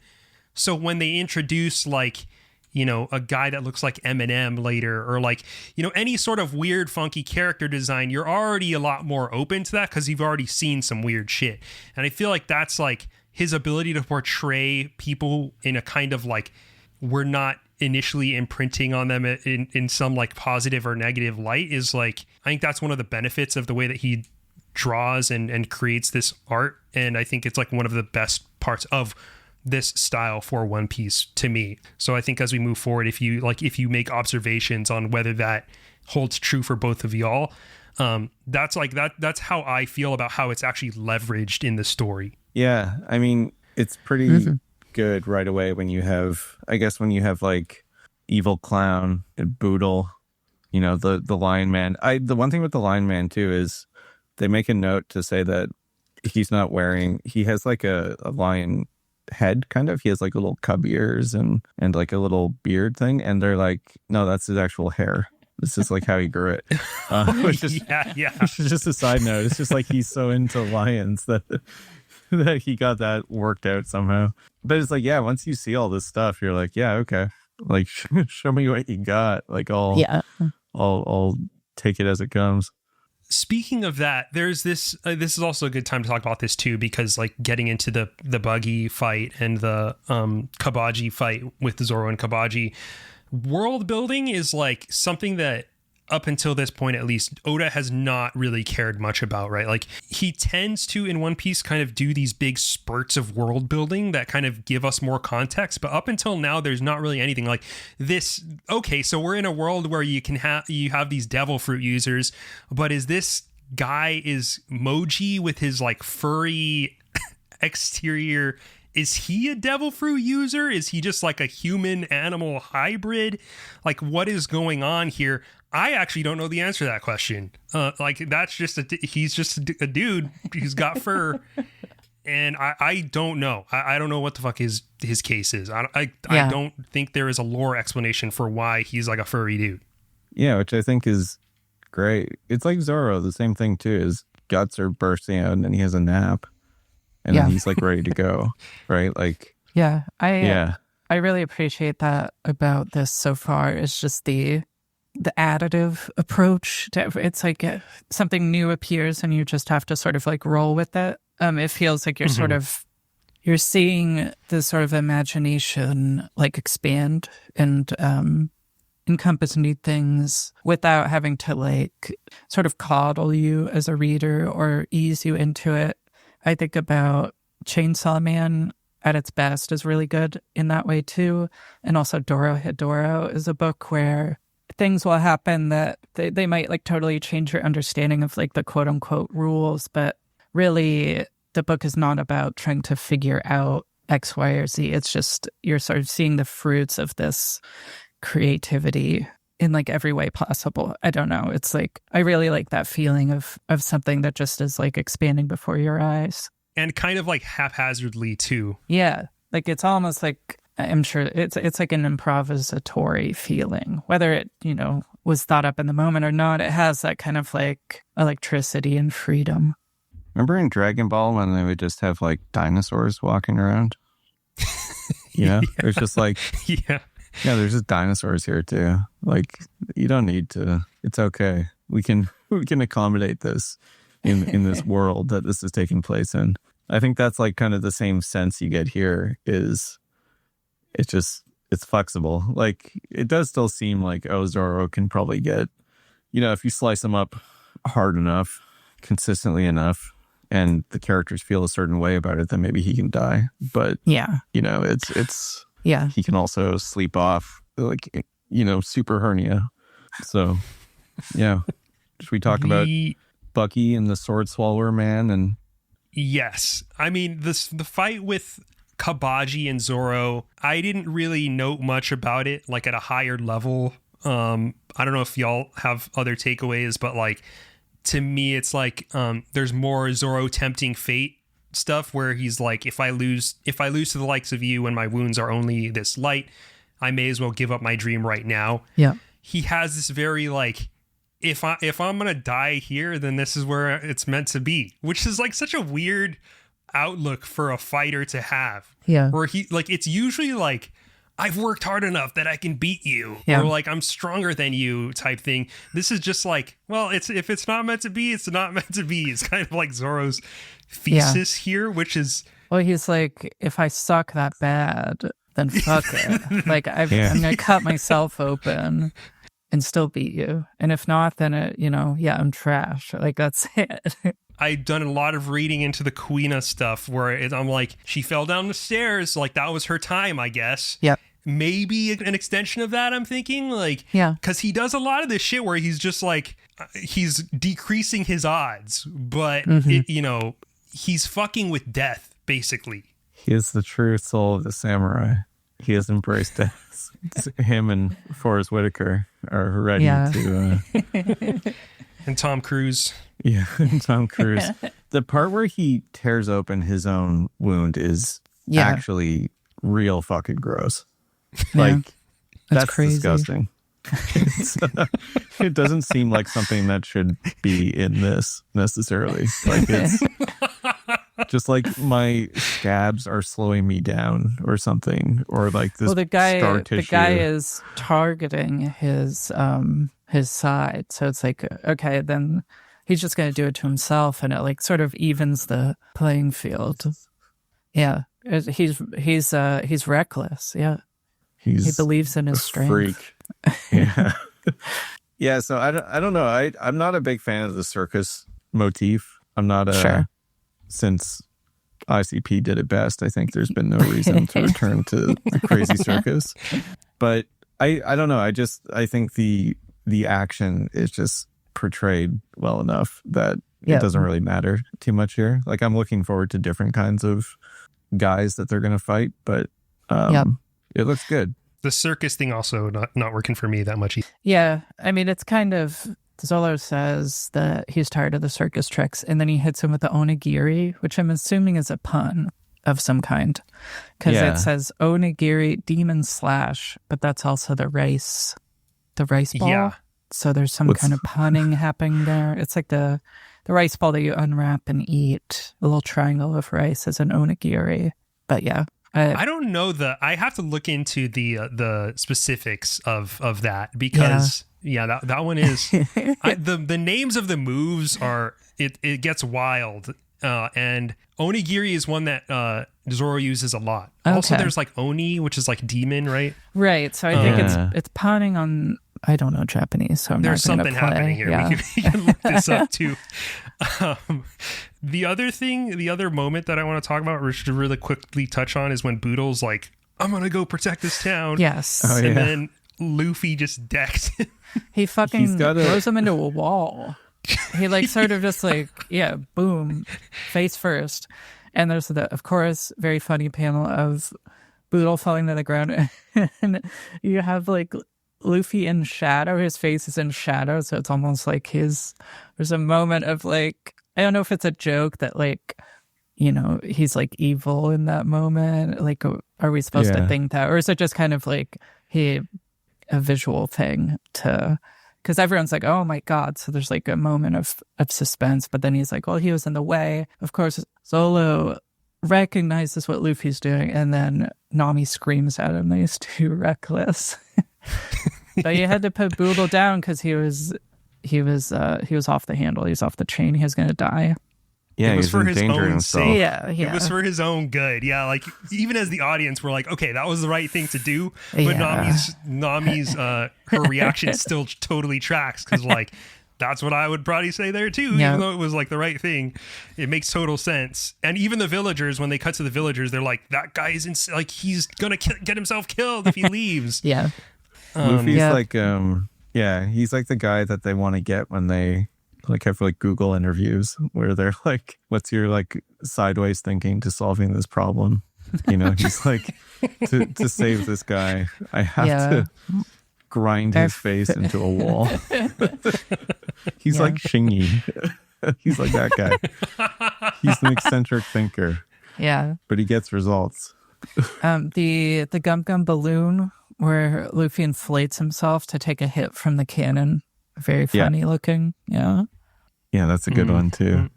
So when they introduce like, you know, a guy that looks like Eminem later, or like, you know, any sort of weird, funky character design, you're already a lot more open to that because you've already seen some weird shit. And I feel like that's like his ability to portray people in a kind of like, we're not initially imprinting on them in some like positive or negative light is like, I think that's one of the benefits of the way that he draws and creates this art. And I think it's like one of the best parts of this style for One Piece to me. So I think as we move forward, if you make observations on whether that holds true for both of y'all, that's how I feel about how it's actually leveraged in the story. Yeah, I mean, it's pretty good right away when you have like Evil Clown and Boodle, you know, the Lion Man. The one thing with the Lion Man too is they make a note to say that he has like a lion head, kind of. He has like little cub ears and like a little beard thing. And they're like, no, that's his actual hair. This is like how he grew it. Which is, which is just a side note. It's just like he's so into lions that that he got that worked out somehow. But it's like, yeah, once you see all this stuff, you're like, yeah, okay. Like, show me what you got. Like, I'll take it as it comes. Speaking of that, there's this. This is also a good time to talk about this too, because like getting into the buggy fight and the Kabaji fight with Zoro and Kabaji, world building is like something that up until this point, at least, Oda has not really cared much about, right? Like he tends to, in One Piece, kind of do these big spurts of world building that kind of give us more context. But up until now, there's not really anything like this. Okay, so we're in a world where you have these devil fruit users, but is this guy is Moji with his like furry exterior? Is he a devil fruit user? Is he just like a human animal hybrid? Like, what is going on here? I actually don't know the answer to that question. Like, that's just he's just a dude who's got fur, and I don't know. I don't know what the fuck his case is. I don't think there is a lore explanation for why he's like a furry dude. Yeah, which I think is great. It's like Zoro, the same thing too. His guts are bursting out, and then he has a nap, and then he's like ready to go, right? Like, I really appreciate that about this so far. It's just the additive approach to, it's like something new appears and you just have to sort of like roll with it. It feels like you're sort of, you're seeing the sort of imagination like expand and encompass new things without having to like sort of coddle you as a reader or ease you into it. I think about Chainsaw Man at its best is really good in that way too. And also Dorohedoro is a book where things will happen that they might like totally change your understanding of like the quote unquote rules, but really the book is not about trying to figure out X, Y, or Z. It's just you're sort of seeing the fruits of this creativity in like every way possible. I don't know. It's like I really like that feeling of something that just is like expanding before your eyes. And kind of like haphazardly too. Yeah. Like it's almost like I'm sure it's like an improvisatory feeling, whether it, you know, was thought up in the moment or not. It has that kind of like electricity and freedom. Remember in Dragon Ball when they would just have like dinosaurs walking around? You know, it was just like, yeah, there's just dinosaurs here too. Like you don't need to. It's okay. We can accommodate this in this world that this is taking place in. I think that's like kind of the same sense you get here is. It's flexible. Like it does still seem like Zoro can probably get, you know, if you slice him up hard enough, consistently enough, and the characters feel a certain way about it, then maybe he can die. But you know, it's he can also sleep off, like, you know, super hernia. So yeah, should we talk about Bucky and the sword swallower man? And yes, I mean the fight with Kabaji and Zoro, I didn't really know much about it like at a higher level. I don't know if y'all have other takeaways, but like to me it's like there's more Zoro tempting fate stuff where he's like, if I lose to the likes of you and my wounds are only this light, I may as well give up my dream right now. Yeah. He has this very like, if I'm gonna die here, then this is where it's meant to be, which is like such a weird outlook for a fighter to have. Yeah. Where he like, it's usually like, I've worked hard enough that I can beat you, or like I'm stronger than you type thing. This is just like, well, it's if it's not meant to be, it's not meant to be. It's kind of like Zoro's thesis here, which is, well, he's like, if I suck that bad, then fuck it. Like I'm gonna cut myself open and still beat you, and if not, then I'm trash. Like that's it. I've done a lot of reading into the Kuina stuff where I'm like, she fell down the stairs, like that was her time, I guess. Yep. Maybe an extension of that, I'm thinking, like, because he does a lot of this shit where he's just like, he's decreasing his odds, but he's fucking with death, basically. He is the true soul of the samurai. He has embraced death. Him and Forrest Whitaker are ready to. And Tom Cruise. Yeah, Tom Cruise. The part where he tears open his own wound is actually real fucking gross. Yeah. Like, that's crazy. disgusting. It doesn't seem like something that should be in this necessarily. Like, it's just like my scabs are slowing me down or something, or like this the scar tissue. the guy is targeting his side, so it's like, okay, then he's just going to do it to himself, and it like sort of evens the playing field. Yeah, he's reckless. Yeah, he believes in his strength. Freak. Yeah. Yeah, so I don't know. I'm not a big fan of the circus motif. I'm not Sure. Since ICP did it best, I think there's been no reason to return to the crazy circus. But I don't know. I think the action is just portrayed well enough that it doesn't really matter too much here. Like, I'm looking forward to different kinds of guys that they're going to fight, but it looks good. The circus thing also not working for me that much either. Yeah, I mean, it's kind of, Zolo says that he's tired of the circus tricks, and then he hits him with the onigiri, which I'm assuming is a pun of some kind, because it says onigiri demon slash, but that's also the rice ball. Yeah. So there's some kind of punning happening there. It's like the rice ball that you unwrap and eat. A little triangle of rice is an onigiri. But yeah. I don't know I have to look into the specifics of that, because that one is the names of the moves are it gets wild, and onigiri is one that Zoro uses a lot. Okay. Also, there's like oni, which is like demon, right? Right. So I think it's punning on, I don't know Japanese, so there's something happening here. Yeah. We can look this up too. The other moment that I want to talk about, or should really quickly touch on, is when Boodle's like, I'm going to go protect this town. Yes. And then Luffy just decks him. He fucking throws him into a wall. He like sort of just like, boom, face first. And there's of course, very funny panel of Boodle falling to the ground. And you have like Luffy in shadow. His face is in shadow. So it's almost like there's a moment of like, I don't know if it's a joke that like, you know, he's like evil in that moment. Like, are we supposed to think that? Or is it just kind of like a visual thing because everyone's like, oh my God. So there's like a moment of suspense, but then he's like, well, he was in the way. Of course, Zolo recognizes what Luffy's doing, and then Nami screams at him that he's too reckless. But you had to put Boodle down because he was off the handle. He was off the chain. He was going to die. Yeah, it was for his own sake. Yeah. It was for his own good. Yeah, like even as the audience, we're like, okay, that was the right thing to do. But Nami's her reaction still totally tracks, because like that's what I would probably say there too. Even though it was like the right thing, it makes total sense. And even the villagers, when they cut to the villagers, they're like, that guy is like he's gonna get himself killed if he leaves. Yeah. Luffy's like he's like the guy that they want to get when they like have like Google interviews where they're like, what's your like sideways thinking to solving this problem? You know, he's like, to save this guy, I have to grind his face into a wall. He's like Shingy. He's like that guy. He's an eccentric thinker. Yeah. But he gets results. The Gum Gum balloon where Luffy inflates himself to take a hit from the cannon. Very funny looking. Yeah. Yeah, that's a good one too.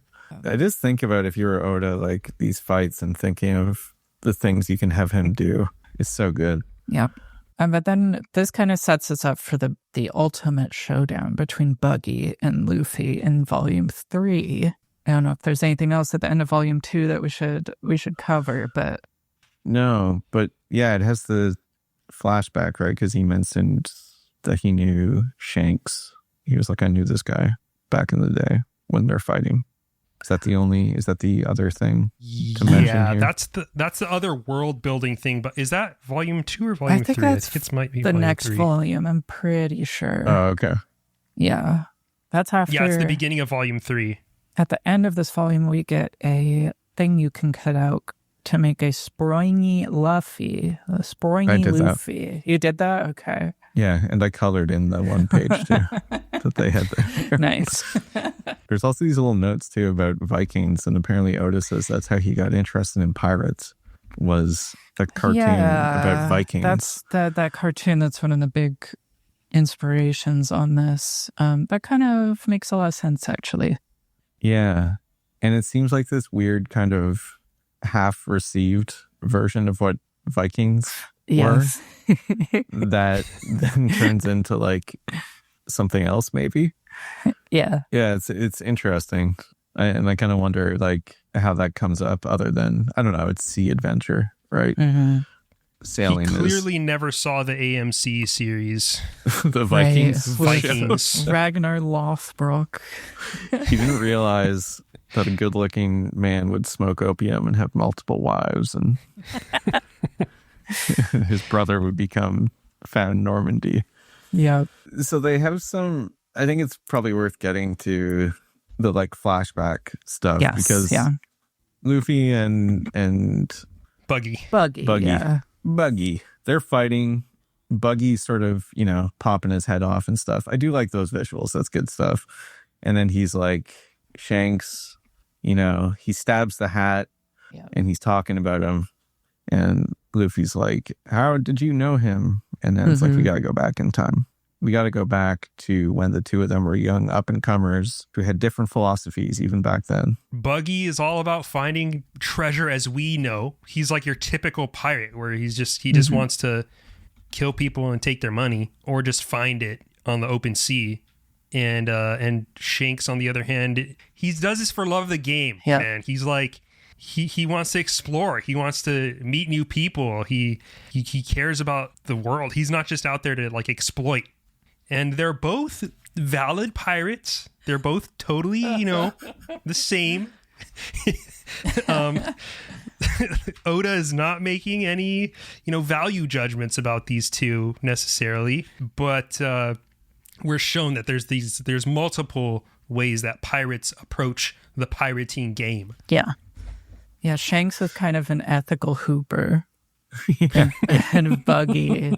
I just think about if you were Oda, like these fights and thinking of the things you can have him do. It's so good. Yeah. But then this kind of sets us up for the ultimate showdown between Buggy and Luffy in Volume 3. I don't know if there's anything else at the end of Volume 2 that we should cover, but... No, but yeah, it has the flashback, right? Because he mentioned that he knew Shanks. He was like, I knew this guy back in the day when they're fighting. Is that the other thing to mention here? that's the other world building thing. But is that Volume 2 or Volume 3? I think it might be the volume next 3. volume. I'm pretty sure. Oh, okay. Yeah, that's after. Yeah, it's the beginning of Volume 3. At the end of this volume, we get a thing you can cut out to make a springy Luffy. A springy Luffy. That. You did that? Okay. Yeah, and I colored in the one page too that they had there. Nice. There's also these little notes too about Vikings, and apparently Oda says that's how he got interested in pirates, was a cartoon about Vikings. That's that cartoon. That's one of the big inspirations on this. That kind of makes a lot of sense, actually. Yeah. And it seems like this weird kind of half-received version of what Vikings were that then turns into like something else, maybe. Yeah. Yeah, it's interesting. I kind of wonder like how that comes up other than, I don't know, it's sea adventure, right? Mm-hmm. Sailing he clearly never saw the AMC series. The Vikings. Vikings. Ragnar Lothbrok. He didn't realize that a good-looking man would smoke opium and have multiple wives, and his brother would become found Normandy. Yeah. So they have some, I think it's probably worth getting to the like flashback stuff, because Luffy and Buggy, they're fighting. Buggy's sort of, popping his head off and stuff. I do like those visuals. That's good stuff. And then he's like, Shanks, he stabs the hat and he's talking about him. And Luffy's like, how did you know him? And then it's like, we got to go back in time. We got to go back to when the two of them were young up-and-comers who had different philosophies even back then. Buggy is all about finding treasure as we know. He's like your typical pirate where he just wants to kill people and take their money, or just find it on the open sea. And Shanks, on the other hand, he does this for love of the game, man. He's like, he wants to explore. He wants to meet new people. He cares about the world. He's not just out there to like exploit. And they're both valid pirates. They're both totally, the same. Oda is not making any, value judgments about these two necessarily, but we're shown that there's multiple ways that pirates approach the pirating game. Yeah. Yeah, Shanks is kind of an ethical hooper. And Buggy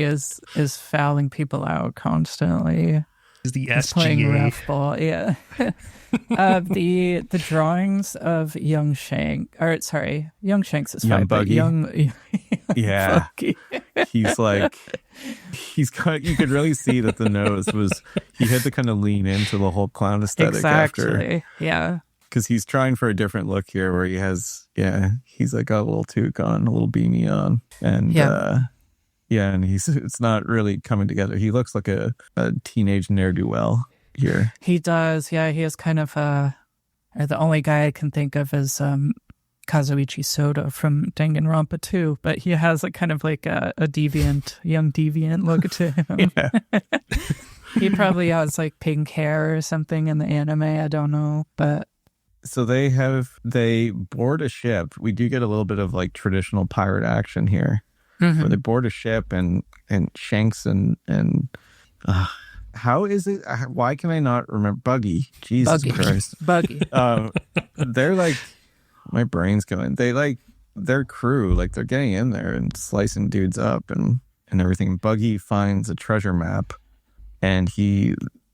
is fouling people out constantly. Is the He's playing ref ball, the drawings of young Shanks is fine, young Buggy. Young Buggy. He's like, you could really see that the nose he had to kind of lean into the whole clown aesthetic after. Yeah. Because he's trying for a different look here where he has, he's like got a little toque on, a little beanie on. And and it's not really coming together. He looks like a teenage ne'er-do-well here. He does, He is kind of the only guy I can think of is Kazuichi Soda from Danganronpa 2, but he has a kind of like a young deviant look to him. He probably has like pink hair or something in the anime, I don't know, but... So they board a ship. We do get a little bit of like traditional pirate action here. Where they board a ship and Shanks and how is it? Why can I not remember? Buggy. Jesus Christ. Buggy. They're like, my brain's going. Their crew, like they're getting in there and slicing dudes up and everything. Buggy finds a treasure map, and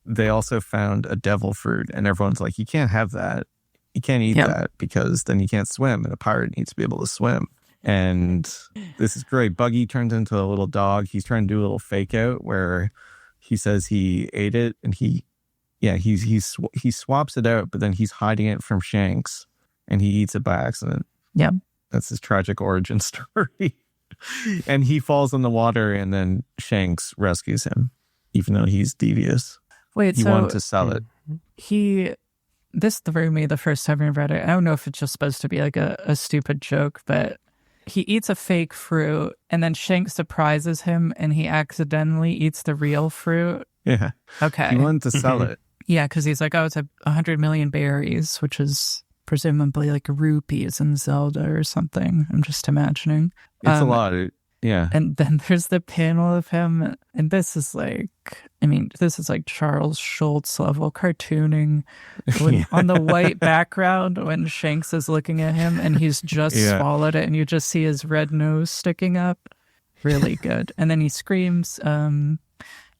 they also found a devil fruit, and everyone's like, you can't have that. You can't eat that because then you can't swim, and a pirate needs to be able to swim. And this is great. Buggy turns into a little dog. He's trying to do a little fake out where he says he ate it, and he swaps it out, but then he's hiding it from Shanks, and he eats it by accident. Yeah, that's his tragic origin story. And he falls in the water, and then Shanks rescues him, even though he's devious. Wait, he wanted to sell it. This threw me the first time I read it. I don't know if it's just supposed to be like a stupid joke, but he eats a fake fruit, and then Shanks surprises him, and he accidentally eats the real fruit. Yeah. Okay. He wanted to sell it. Yeah, because he's like, it's 100 million berries, which is presumably like rupees in Zelda or something. I'm just imagining. It's a lot. Yeah. And then there's the panel of him, and this is like Charles Schultz level cartooning on the white background when Shanks is looking at him and he's just swallowed it, and you just see his red nose sticking up. Really good. And then he screams, and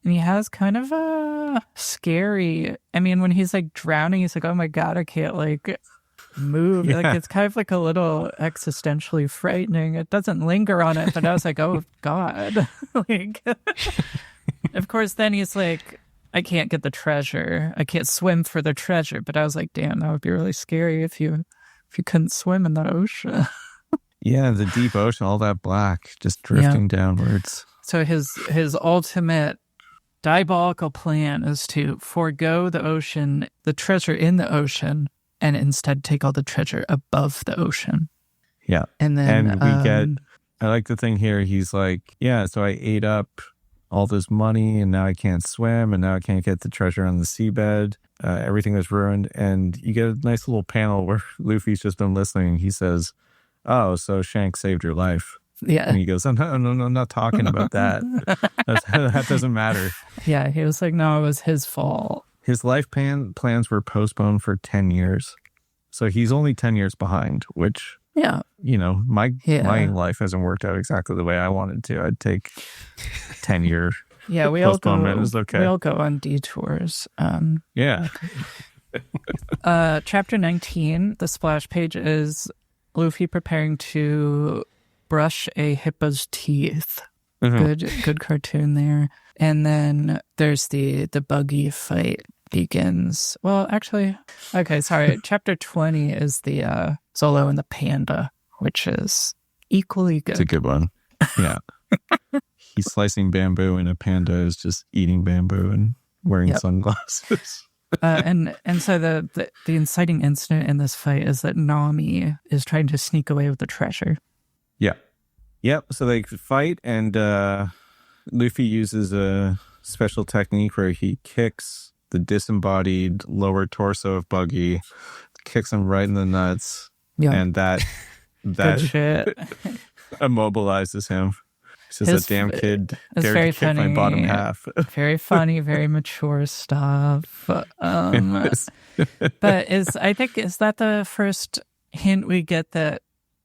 he has kind of a scary, when he's like drowning, he's like, oh my God, I can't move. Like it's kind of like a little existentially frightening. It doesn't linger on it, but I was like, oh God. Like, of course, then he's like, I can't get the treasure. I can't swim for the treasure. But I was like, damn, that would be really scary if you couldn't swim in the ocean. Yeah, the deep ocean, all that black, just drifting downwards. So his ultimate diabolical plan is to forego the ocean, the treasure in the ocean, and instead take all the treasure above the ocean. Yeah. And then we get, I like the thing here, he's like, yeah, so I ate up all this money and now I can't swim and now I can't get the treasure on the seabed. Everything is ruined. And you get a nice little panel where Luffy's just been listening. He says, oh, so Shanks saved your life. Yeah. And he goes, no, I'm not talking about that. That doesn't matter. Yeah, he was like, no, it was his fault. His life plans were postponed for 10 years. So he's only 10 years behind, which, my life hasn't worked out exactly the way I wanted to. I'd take 10-year postponement. It was okay. We all go on detours. Yeah. Chapter 19, the splash page is Luffy preparing to brush a hippo's teeth. Mm-hmm. Good cartoon there. And then there's the buggy fight begins. Well, actually, okay, sorry. Chapter 20 is the Zolo and the panda, which is equally good. It's a good one. Yeah. He's slicing bamboo and a panda is just eating bamboo and wearing sunglasses. And so the inciting incident in this fight is that Nami is trying to sneak away with the treasure. Yeah. Yep. So they fight and Luffy uses a special technique where he kicks the disembodied lower torso of Buggy, kicks him right in the nuts. Yeah. And that shit. immobilizes him. He says, that damn kid dared to kick my bottom half. Very funny, very mature stuff. But is that the first hint we get that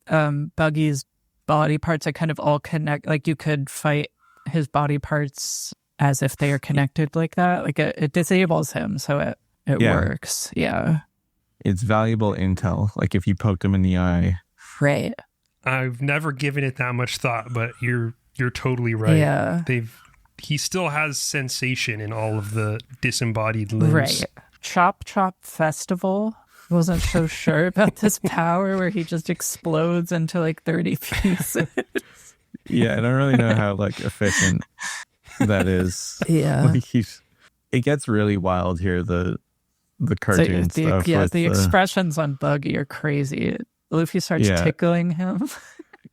Buggy's body parts are kind of all connect? Like you could fight his body parts as if they are connected like that. Like it disables him, so it works. Yeah. It's valuable intel. Like if you poked him in the eye. Right. I've never given it that much thought, but you're totally right. Yeah. He still has sensation in all of the disembodied limbs. Right. Chop Chop Festival. Wasn't so sure about this power where he just explodes into like 30 pieces. Yeah, I don't really know how like efficient that is. Yeah. Like it gets really wild here, the cartoon stuff. Yeah, the expressions on Buggy are crazy. Luffy starts tickling him.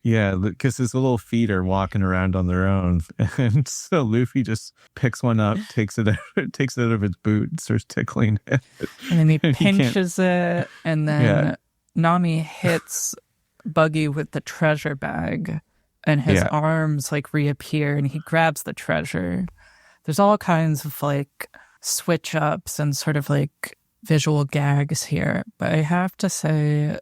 Yeah, because his little feet are walking around on their own. And so Luffy just picks one up, takes it out of his boot and starts tickling it. And then he pinches it, and then Nami hits Buggy with the treasure bag, and his arms like reappear, and he grabs the treasure. There's all kinds of like switch ups and sort of like visual gags here, but I have to say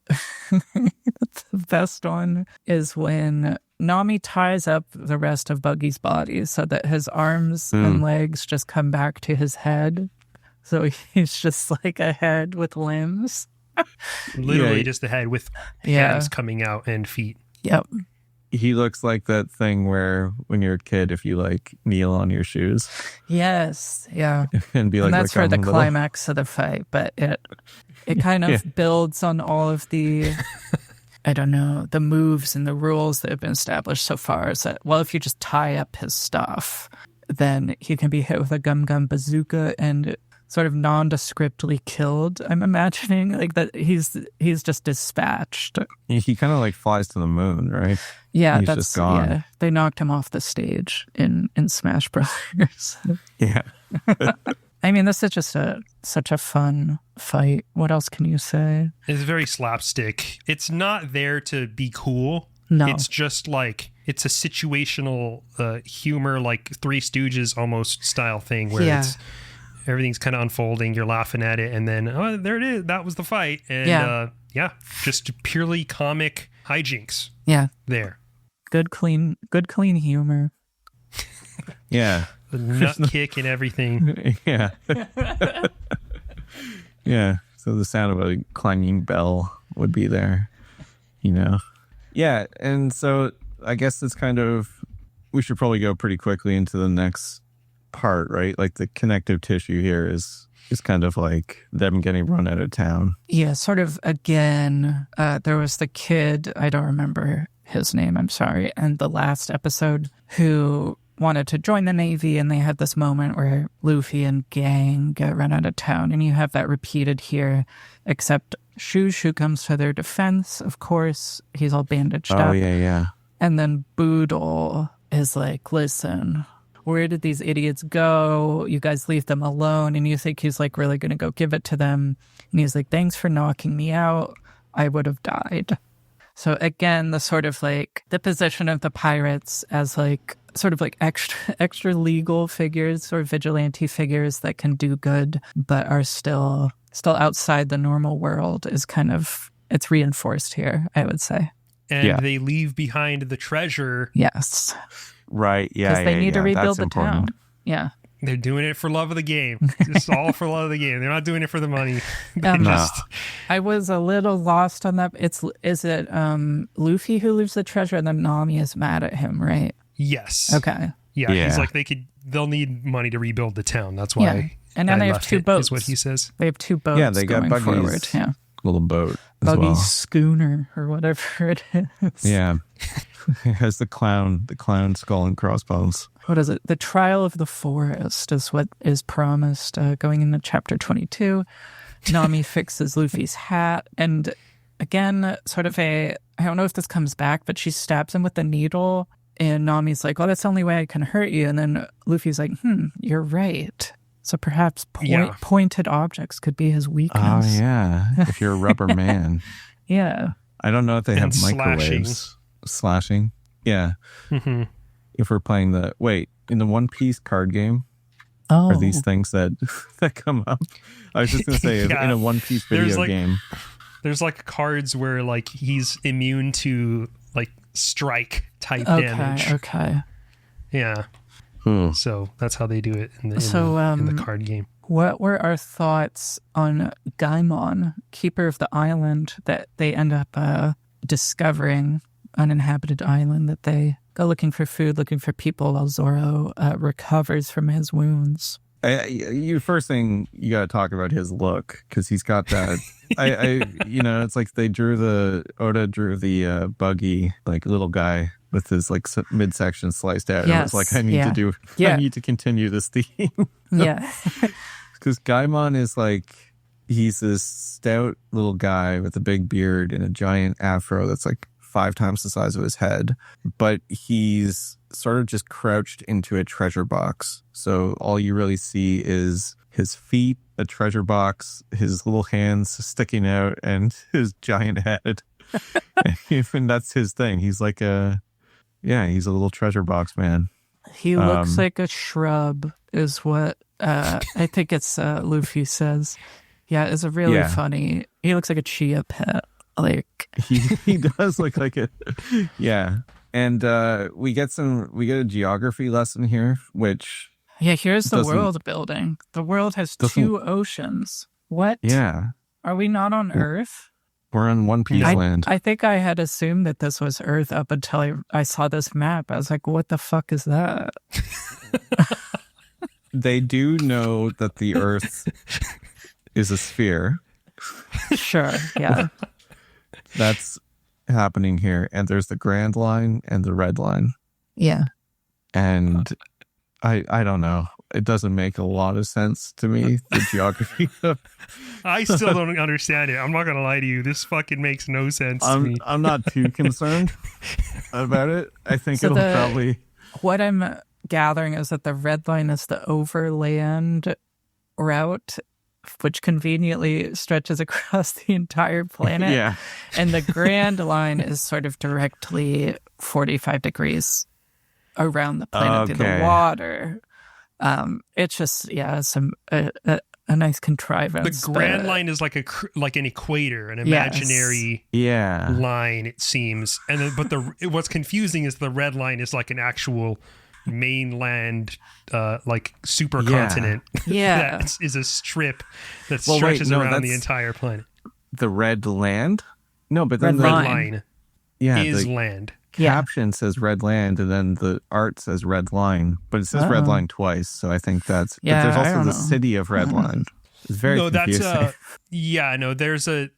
the best one is when Nami ties up the rest of Buggy's body so that his arms and legs just come back to his head. So he's just like a head with limbs. Literally just a head with hands coming out and feet. Yep. He looks like that thing where when you're a kid, if you like kneel on your shoes. Yes. Yeah. And be like, and that's for the little climax of the fight, but it kind of builds on all of the, I don't know, the moves and the rules that have been established so far. Is that, well, if you just tie up his stuff, then he can be hit with a Gum Gum Bazooka and sort of nondescriptly killed. I'm imagining like that he's just dispatched. He kind of like flies to the moon, right? Yeah, he's that's just gone. Yeah. They knocked him off the stage in Smash Brothers. Yeah. I mean, this is just such a fun fight. What else can you say? It's very slapstick. It's not there to be cool. No. It's just like, it's a situational humor, like Three Stooges almost style thing where it's everything's kind of unfolding. You're laughing at it, and then there it is. That was the fight, and just purely comic hijinks. Yeah, there. Good clean humor. Yeah, the nut kick and everything. Yeah, yeah. So the sound of a clanging bell would be there, you know? Yeah. And so I guess it's kind of, we should probably go pretty quickly into the next part, right? Like the connective tissue here is kind of like them getting run out of town. Yeah, sort of again, there was the kid, I don't remember his name, I'm sorry, and the last episode who wanted to join the Navy, and they had this moment where Luffy and gang get run out of town, and you have that repeated here, except Chouchou comes to their defense, of course. He's all bandaged up. Oh, yeah. And then Boodle is like, listen, where did these idiots go? You guys leave them alone. And you think he's like really going to go give it to them. And he's like, thanks for knocking me out. I would have died. So again, the sort of like the position of the pirates as like sort of like extra legal figures or vigilante figures that can do good, but are still outside the normal world is kind of, it's reinforced here, I would say. And they leave behind the treasure. Yes. Right. Yeah. Because they need to rebuild the town. Yeah. They're doing it for love of the game. It's all for love of the game. They're not doing it for the money. I was a little lost on that. Is it Luffy who leaves the treasure and then Nami is mad at him, right? Yes. Okay. Yeah. He's like, they'll need money to rebuild the town. That's why. Yeah. And then they have two boats. Is what he says. They have two boats. Yeah, they got Buggy's forward. Yeah. little boat as Buggy's well. schooner or whatever it is. Yeah. It has the clown skull and crossbones. What is it? The Trial of the Forest is what is promised going into chapter 22. Nami fixes Luffy's hat. And again, sort of I don't know if this comes back, but she stabs him with the needle. And Nami's like, oh, that's the only way I can hurt you. And then Luffy's like, you're right. So perhaps pointed objects could be his weakness. Oh, yeah. If you're a rubber man. Yeah. I don't know if they have slashing. microwaves. Slashing. Yeah. Mm-hmm. If we're playing in the One Piece card game, are these things that come up? I was just going to say, in a One Piece video game. There's like cards where like he's immune to like strike type damage. Okay. Yeah. So that's how they do it in the card game. What were our thoughts on Gaimon, keeper of the island, that they end up discovering uninhabited island, that they go looking for food, looking for people while Zoro recovers from his wounds? First thing you got to talk about his look, because he's got that. It's like Oda drew the buggy like little guy with his like midsection sliced out. Yes, I was like, I need to continue this theme. Yeah, because Gaimon is like, he's this stout little guy with a big beard and a giant afro that's like 5 times the size of his head, but he's sort of just crouched into a treasure box. So all you really see is his feet, a treasure box, his little hands sticking out, and his giant head. And that's his thing. He's like he's a little treasure box man. He looks like a shrub is what I think it's Luffy says. Yeah, it's a really funny, he looks like a chia pet. Like he does look like it. Yeah. And we get a geography lesson here, which here's the world building. The world has 2 oceans. What? Yeah. Are we not on Earth? We're on One Piece land. I think I had assumed that this was Earth up until I saw this map. I was like, what the fuck is that? They do know that the Earth is a sphere. Sure, yeah. That's happening here. And there's the Grand Line and the Red Line. Yeah. And I don't know. It doesn't make a lot of sense to me, the geography. I still don't understand it. I'm not going to lie to you. This fucking makes no sense to me. I'm not too concerned about it. I think it'll probably... What I'm gathering is that the Red Line is the overland route, which conveniently stretches across the entire planet. Yeah. And the Grand Line is sort of directly 45 degrees around the planet through the water. It's just, a nice contrivance. The Grand Line is like an equator, an imaginary line, it seems. And then, but what's confusing is the Red Line is like an actual mainland like supercontinent that is a strip that stretches around the entire planet. The Red Land? No, but then Red Red line. line yeah, is the land. caption says red land, and then the art says red line, but it says red line twice. So I think that's. Yeah, but there's I also don't the know. city of red line. It's very No, confusing. that's yeah, no, there's a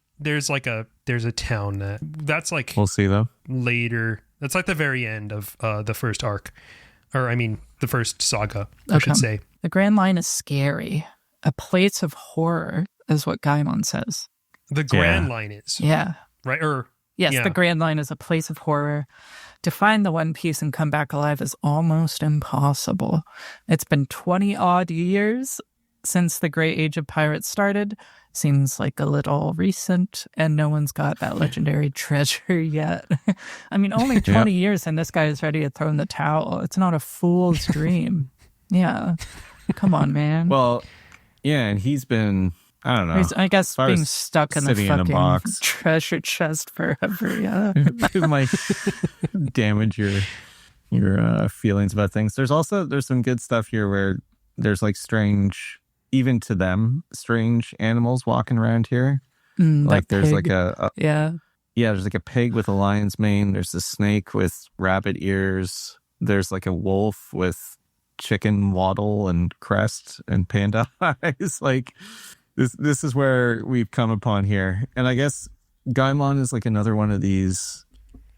town that's like We'll see though. later. That's like the very end of the first arc. Or I mean the first saga, I should say. The Grand Line is scary. A place of horror is what Gaimon says. The Grand Line is. Yeah. Right? Or Yes, yeah. the Grand Line is a place of horror. To find the One Piece and come back alive is almost impossible. It's been 20-odd years since the Great Age of Pirates started. Seems like a little recent, and no one's got that legendary treasure yet. I mean, only 20 years and this guy is ready to throw in the towel. It's not a fool's dream. Yeah. Come on, man. Well, yeah, and he's been, I don't know. He's, I guess, as far being as stuck in the sitting in a fucking box. treasure chest forever, yeah. It might damage your feelings about things. There's some good stuff here where there's like strange, even to them, strange animals walking around here. Like there's pig. like a Yeah. there's like a pig with a lion's mane. There's a snake with rabbit ears. There's like a wolf with chicken waddle and crest and panda eyes. Like this is where we've come upon here. And I guess Gaimon is like another one of these.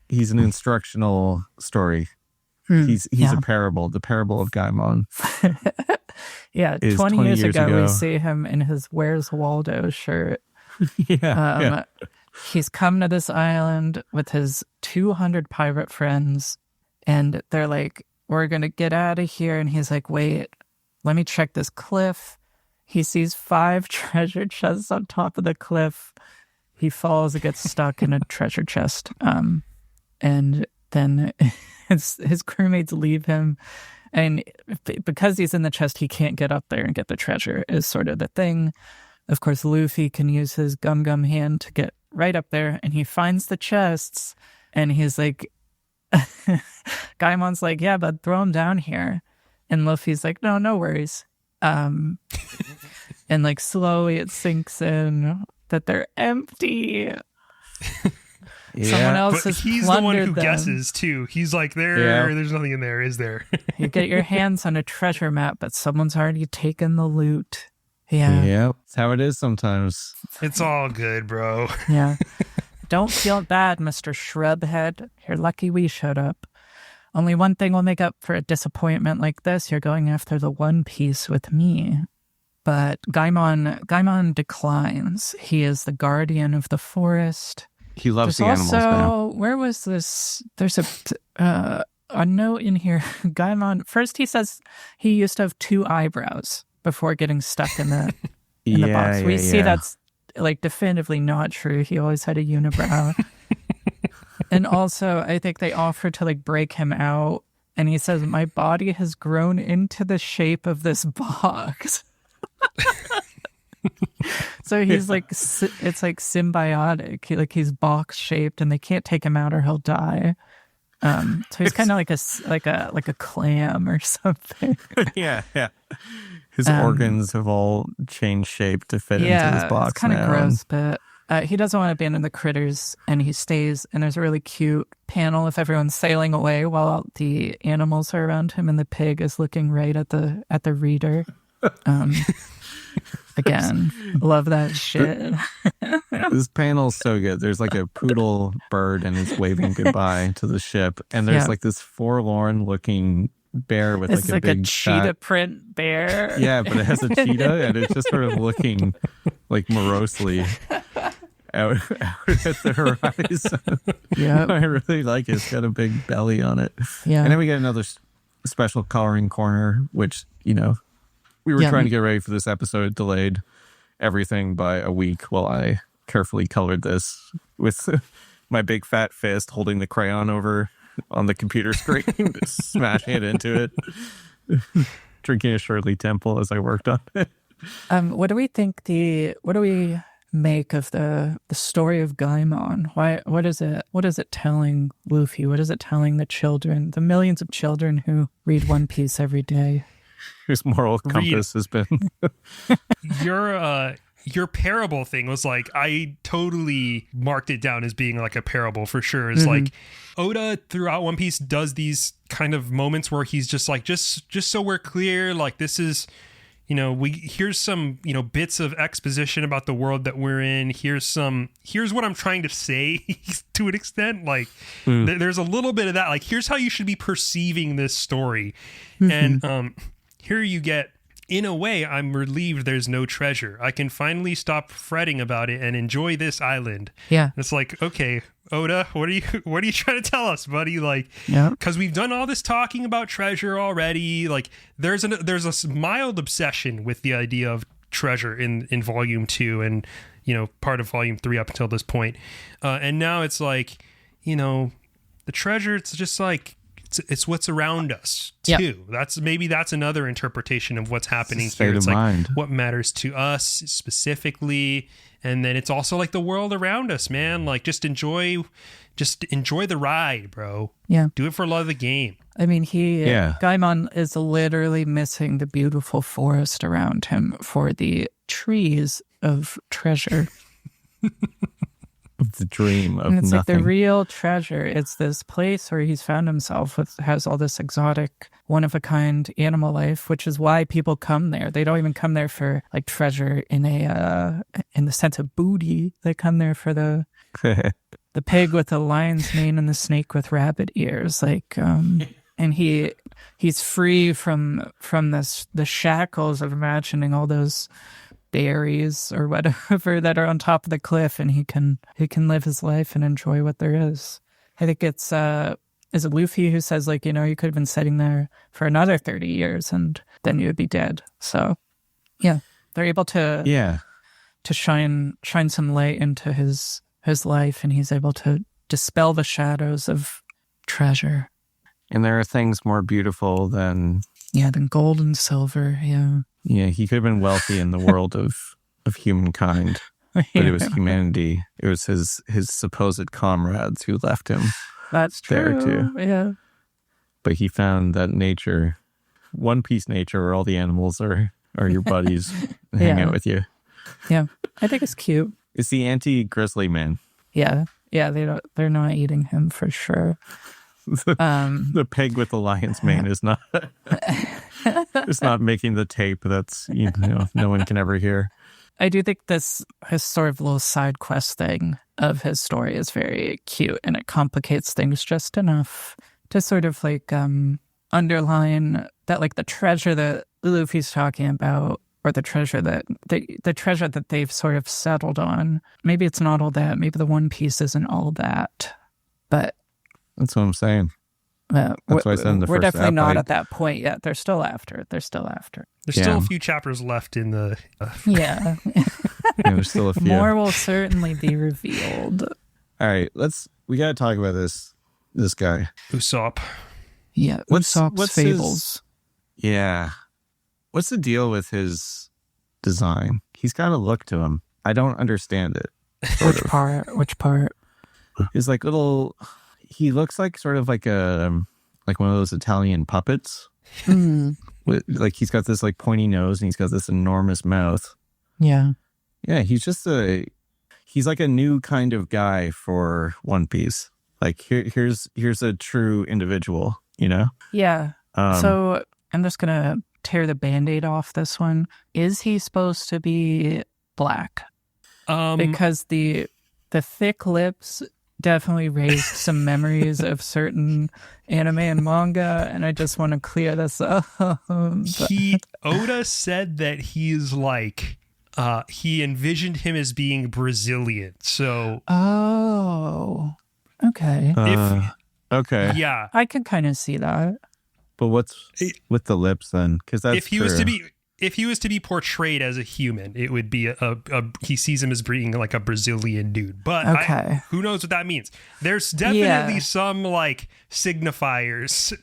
He's an instructional story. He's a parable, the parable of Gaimon. Yeah, 20 years ago, we see him in his Where's Waldo shirt. He's come to this island with his 200 pirate friends, and they're like, we're going to get out of here. And he's like, wait, let me check this cliff. He sees 5 treasure chests on top of the cliff. He falls and gets stuck in a treasure chest. And then his crewmates leave him. And because he's in the chest, he can't get up there and get the treasure is sort of the thing. Of course, Luffy can use his gum hand to get right up there, and he finds the chests, and he's like, Gaimon's like, yeah, but throw them down here. And Luffy's like, no worries. And like slowly it sinks in that they're empty. Someone else has he's the one who them. guesses too. He's like, there's nothing in there, is there? You get your hands on a treasure map, but someone's already taken the loot. Yeah. Yep. It's how it is sometimes. It's all good, bro. Yeah. Don't feel bad, Mr. Shrubhead. You're lucky we showed up. Only one thing will make up for a disappointment like this. You're going after the One Piece with me. But Gaimon declines. He is the guardian of the forest. He loves There's the animals now. Where was this? There's a note in here. Gaimon, first he says he used to have 2 eyebrows before getting stuck in the the box. We see that's like definitively not true. He always had a unibrow. And also, I think they offer to like break him out, and he says, "My body has grown into the shape of this box." So he's like, it's like symbiotic. He's box shaped, and they can't take him out or he'll die. So he's kind of like a clam or something. Yeah. His organs have all changed shape to fit into this box. It's kind of gross, but he doesn't want to abandon the critters, and he stays. And there's a really cute panel of everyone sailing away while the animals are around him, and the pig is looking right at the reader. Again, love that shit. This panel's so good. There's like a poodle bird, and it's waving goodbye to the ship, and there's like this forlorn looking bear with it's like a big cheetah fat... print bear. Yeah, but it has a cheetah, and it's just sort of looking like morosely out at the horizon. Yeah, I really like it. It's got a big belly on it. Yeah, and then we get another special coloring corner, which we were trying to get ready for this episode. It delayed everything by a week while I carefully colored this with my big fat fist holding the crayon over on the computer screen, just smashing it into it, drinking a Shirley Temple as I worked on it. What do we think? What do we make of the story of Gaimon? What is it telling Luffy? What is it telling the children, the millions of children who read One Piece every day? Whose moral compass has been your parable thing was like, I totally marked it down as being like a parable for sure. It's like Oda throughout One Piece does these kind of moments where he's just like, just so we're clear, like this is, here's some, bits of exposition about the world that we're in. Here's what I'm trying to say to an extent. Like there's a little bit of that. Like, here's how you should be perceiving this story. And here you get, in a way, I'm relieved there's no treasure. I can finally stop fretting about it and enjoy this island. Yeah. It's like, okay, Oda, what are you trying to tell us, buddy? Like, yeah, because we've done all this talking about treasure already. Like, there's a mild obsession with the idea of treasure in volume 2 and, part of volume 3 up until this point. And now it's like, the treasure, it's just like, it's what's around us too. Yep. That's another interpretation of what's happening here. It's like what matters to us specifically, and then it's also like the world around us, man. Like just enjoy the ride, bro. Yeah, do it for love of the game. I mean, Gaimon is literally missing the beautiful forest around him for the trees of treasure. The dream of and it's nothing. Like the real treasure. It's this place where he's found himself has all this exotic, one-of-a-kind animal life, which is why people come there. They don't even come there for like treasure in the sense of booty. They come there for the pig with the lion's mane and the snake with rabbit ears. Like, and he's free from the shackles of imagining all those berries or whatever that are on top of the cliff, and he can live his life and enjoy what there is. I think it's is it Luffy who says like, you could have been sitting there for another 30 years and then you would be dead. So yeah, they're able to shine some light into his life, and he's able to dispel the shadows of treasure. And there are things more beautiful than gold and silver. Yeah, he could have been wealthy in the world of humankind, but it was humanity. It was his supposed comrades who left him. That's true. There too. Yeah. But he found that nature, One Piece nature, where all the animals are your buddies and hang out with you. Yeah, I think it's cute. It's the anti-grizzly man. Yeah, they're not eating him for sure. The pig with the lion's mane is not. It's not making the tape that's no one can ever hear. I do think his sort of little side quest thing of his story is very cute, and it complicates things just enough to sort of like underline that like the treasure that Luffy's talking about, or the treasure that they've sort of settled on. Maybe it's not all that. Maybe the One Piece isn't all that, but that's what I'm saying. That's why I said in the we're first definitely app, not at that point yet. They're still after. There's still a few chapters left in the. Yeah. There's still a few. More will certainly be revealed. All right, we got to talk about this guy, Usopp. Yeah, Usopp's fables. What's the deal with his design? He's got a look to him. I don't understand it. Which part? His like little. He looks like sort of like one of those Italian puppets. Like he's got this like pointy nose and he's got this enormous mouth. Yeah. Yeah, he's like a new kind of guy for One Piece. Like here's a true individual, Yeah. So I'm just gonna tear the Band-Aid off this one. Is he supposed to be black? Because the thick lips definitely raised some memories of certain anime and manga, and I just want to clear this up. Oda said that he's like he envisioned him as being Brazilian. So okay. Okay. Yeah. I can kind of see that. But what's with the lips then? Because that's if he was to be portrayed as a human, it would be he sees him as being like a Brazilian dude. But who knows what that means? There's definitely some like signifiers,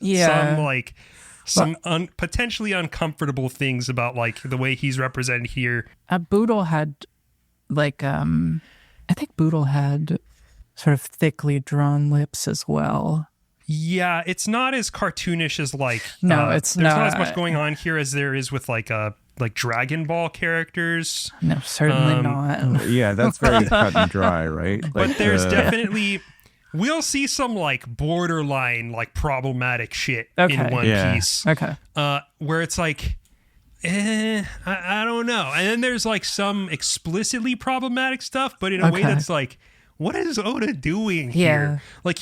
some potentially uncomfortable things about like the way he's represented here. Boodle had like I think Boodle had sort of thickly drawn lips as well. Yeah, it's not as cartoonish as like it's there's not as much going on here as there is with like like Dragon Ball characters. No, certainly not. Yeah, that's very cut and dry, right? Like, But there's definitely, we'll see some like borderline like problematic shit in One Piece. Okay. Where it's like, I don't know. And then there's like some explicitly problematic stuff, but in a way that's like, what is Oda doing here? Like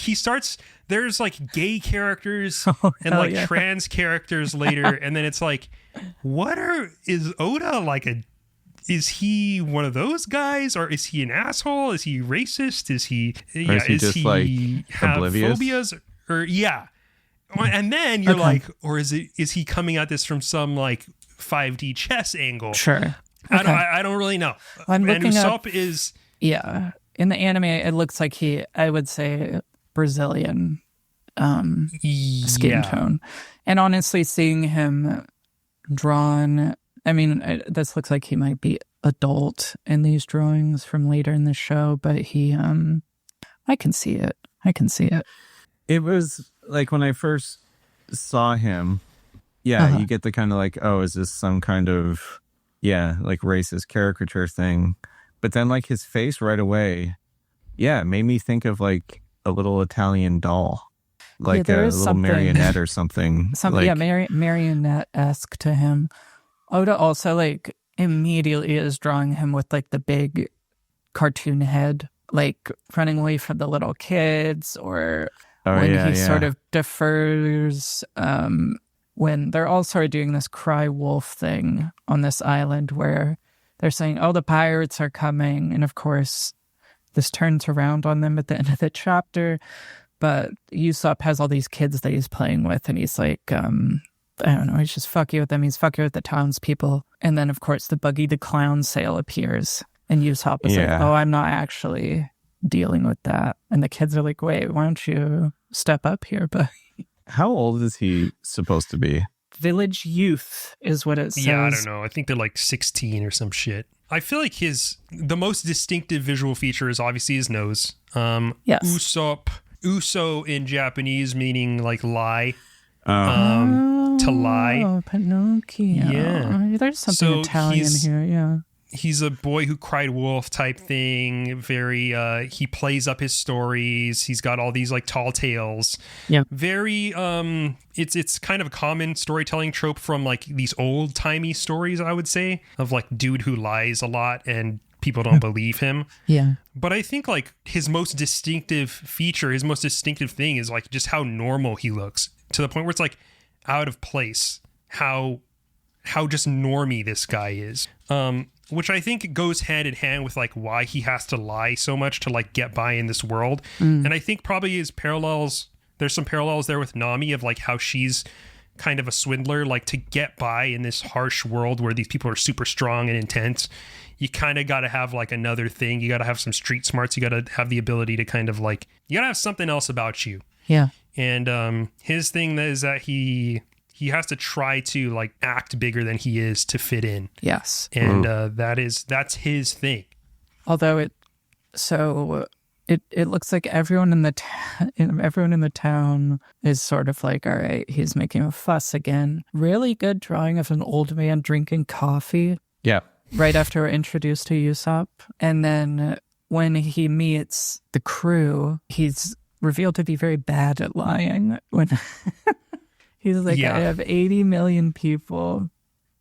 there's like gay characters and like trans characters later. And then it's like, is Oda like is he one of those guys, or is he an asshole? Is he racist? Is he just like have oblivious? phobias? Or and then you're like, or is he coming at this from some like 5D chess angle? Sure. I don't really know. I'm and looking Usopp up, is in the anime, it looks like I would say Brazilian skin tone. And honestly, seeing him drawn, I mean, this looks like he might be adult in these drawings from later in the show, but he, I can see it. it was like when I first saw him, you get the kind of like, oh, is this some kind of, like racist caricature thing? But then like his face right away, it made me think of like a little Italian doll, like a little marionette or something. Marionette-esque to him. Oda also like immediately is drawing him with like the big cartoon head, like running away from the little kids, or he sort of defers when they're all sort of doing this cry wolf thing on this island where they're saying, oh, the pirates are coming. And of course, this turns around on them at the end of the chapter. But Usopp has all these kids that he's playing with, and he's like, I don't know, he's just fucking with them. He's fucking with the townspeople. And then, of course, the Buggy the Clown sale appears. And Usopp is like, oh, I'm not actually dealing with that. And the kids are like, wait, why don't you step up here? But how old is he supposed to be? Village youth is what it says. Yeah, I don't know. I think they're like 16 or some shit. I feel like the most distinctive visual feature is obviously his nose. Yes. Usopp, Uso in Japanese meaning like lie. To lie. Pinocchio. Yeah. There's something Italian here, yeah. He's a boy who cried wolf type thing. Very, he plays up his stories. He's got all these like tall tales. Yeah. Very, it's kind of a common storytelling trope from like these old timey stories, I would say, of like dude who lies a lot and people don't believe him. Yeah. But I think like his most distinctive feature, his most distinctive thing is like just how normal he looks, to the point where it's like out of place how just normie this guy is. Which I think goes hand in hand with like why he has to lie so much to like get by in this world. And I think probably there's some parallels there with Nami of like how she's kind of a swindler, like to get by in this harsh world where these people are super strong and intense. You kind of got to have like another thing. You got to have some street smarts. You got to have the ability to kind of like, you got to have something else about you. Yeah. And his thing is that he has to try to like act bigger than he is to fit in. Yes. And that's his thing. Although it looks like everyone in the town is sort of like, all right, he's making a fuss again. Really good drawing of an old man drinking coffee. Yeah. Right after we're introduced to Usopp. And then when he meets the crew, he's revealed to be very bad at lying. When he's like, I have 80 million people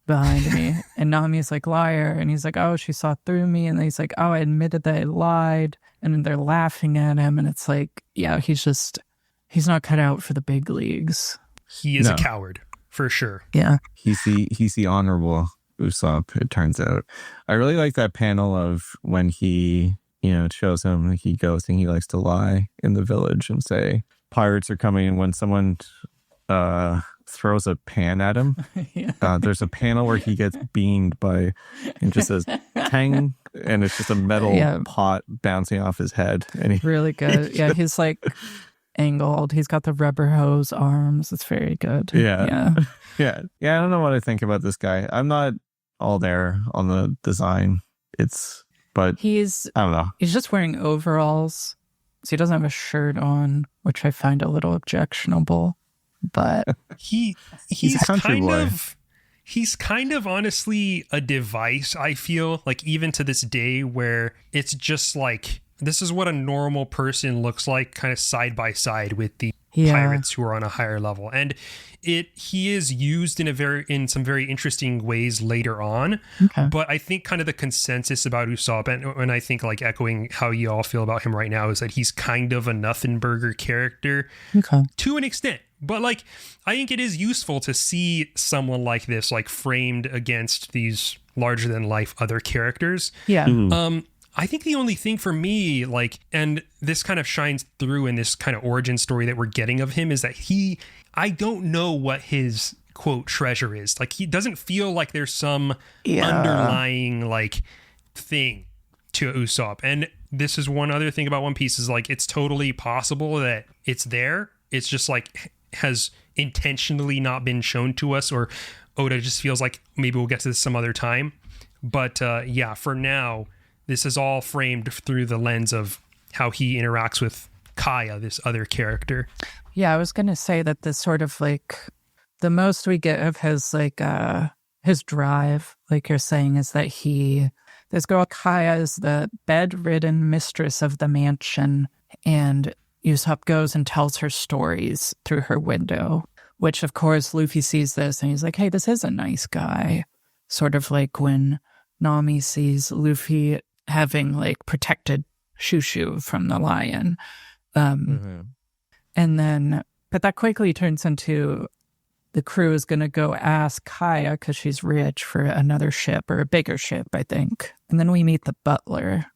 behind me. And Nami's like, liar. And he's like, oh, she saw through me. And then he's like, oh, I admitted that I lied. And then they're laughing at him. And it's like, he's not cut out for the big leagues. He is a coward, for sure. Yeah. He's the honorable Usopp, it turns out. I really like that panel of when he, it shows him he goes and he likes to lie in the village and say, pirates are coming. And when someone throws a pan at him, there's a panel where he gets beamed by, and just says tang, and it's just a metal pot bouncing off his head. And really good. He's like angled. He's got the rubber hose arms. It's very good. Yeah. I don't know what I think about this guy. I'm not all there on the design. But I don't know. He's just wearing overalls, so he doesn't have a shirt on, which I find a little objectionable. But he's a country kind boy. of He's kind of honestly a device, I feel, like even to this day, where it's just like, this is what a normal person looks like, kind of side by side with the pirates who are on a higher level. And he is used in some very interesting ways later on. Okay. But I think kind of the consensus about Usopp, and I think like echoing how you all feel about him right now, is that he's kind of a nothing burger character to an extent. But like, I think it is useful to see someone like this, like framed against these larger than life other characters. Yeah. I think the only thing for me, like, and this kind of shines through in this kind of origin story that we're getting of him, is that I don't know what his quote treasure is. Like, he doesn't feel like there's some underlying like thing to Usopp. And this is one other thing about One Piece, is like, it's totally possible that it's there. It's just like has intentionally not been shown to us, or Oda just feels like maybe we'll get to this some other time. But yeah, for now, this is all framed through the lens of how he interacts with Kaya, this other character. Yeah, I was going to say that this sort of like, the most we get of his like, his drive, like you're saying, is that this girl Kaya is the bedridden mistress of the mansion, and Usopp goes and tells her stories through her window, which of course Luffy sees this and he's like, hey, this is a nice guy. Sort of like when Nami sees Luffy having like protected Chouchou from the lion. And then, but that quickly turns into the crew is going to go ask Kaya, because she's rich, for another ship, or a bigger ship, I think. And then we meet the butler.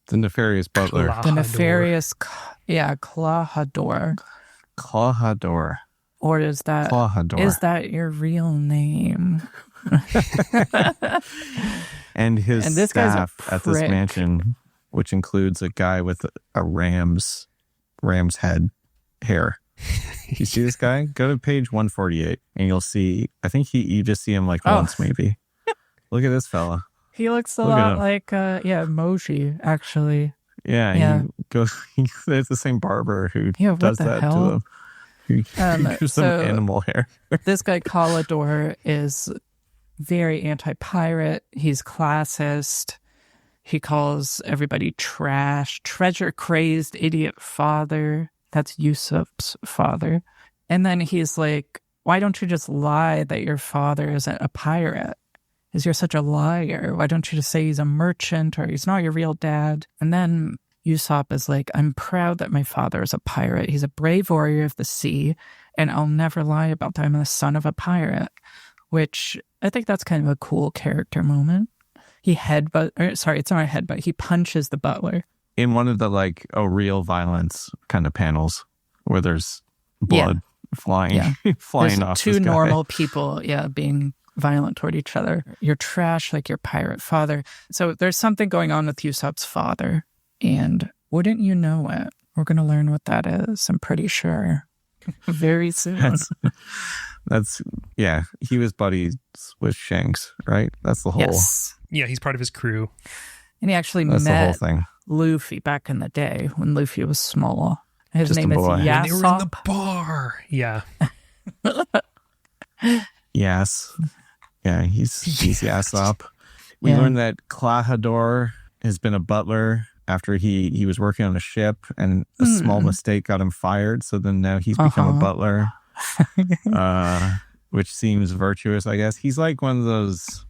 The nefarious butler. The nefarious, Clawhador. Clawhador. Or is that your real name? And this staff guy's at this mansion, which includes a guy with a ram's head hair. You see this guy? Go to page 148 and you'll see, I think you just see him like once maybe. Look at this fella. He looks a lot like, Moji, actually. Yeah. It's the same barber who does that hell? to him. He gives them animal hair. This guy, Calidor, is very anti-pirate. He's classist. He calls everybody trash, treasure-crazed idiot father. That's Usopp's father. And then he's like, why don't you just lie that your father isn't a pirate? Because you're such a liar. Why don't you just say he's a merchant, or he's not your real dad? And then Usopp is like, I'm proud that my father is a pirate. He's a brave warrior of the sea, and I'll never lie about that I'm the son of a pirate. Which I think that's kind of a cool character moment. He it's not a headbutt. He punches the butler. In one of the real violence kind of panels where there's blood flying there's off two this guy. Normal people, being violent toward each other. You're trash like your pirate father. So there's something going on with Usopp's father, and wouldn't you know it? We're going to learn what that is, I'm pretty sure. Very soon. That's he was buddies with Shanks, right? That's the whole... Yes. Yeah, he's part of his crew. And he actually That's met the whole thing. Luffy back in the day when Luffy was small. His Just name a is boy. Usopp. When they were in the bar. Yeah. Yes. Yeah, he's Usopp. We learned that Clawhador has been a butler after he was working on a ship, and a small mistake got him fired. So then now he's become a butler, which seems virtuous, I guess. He's like one of those,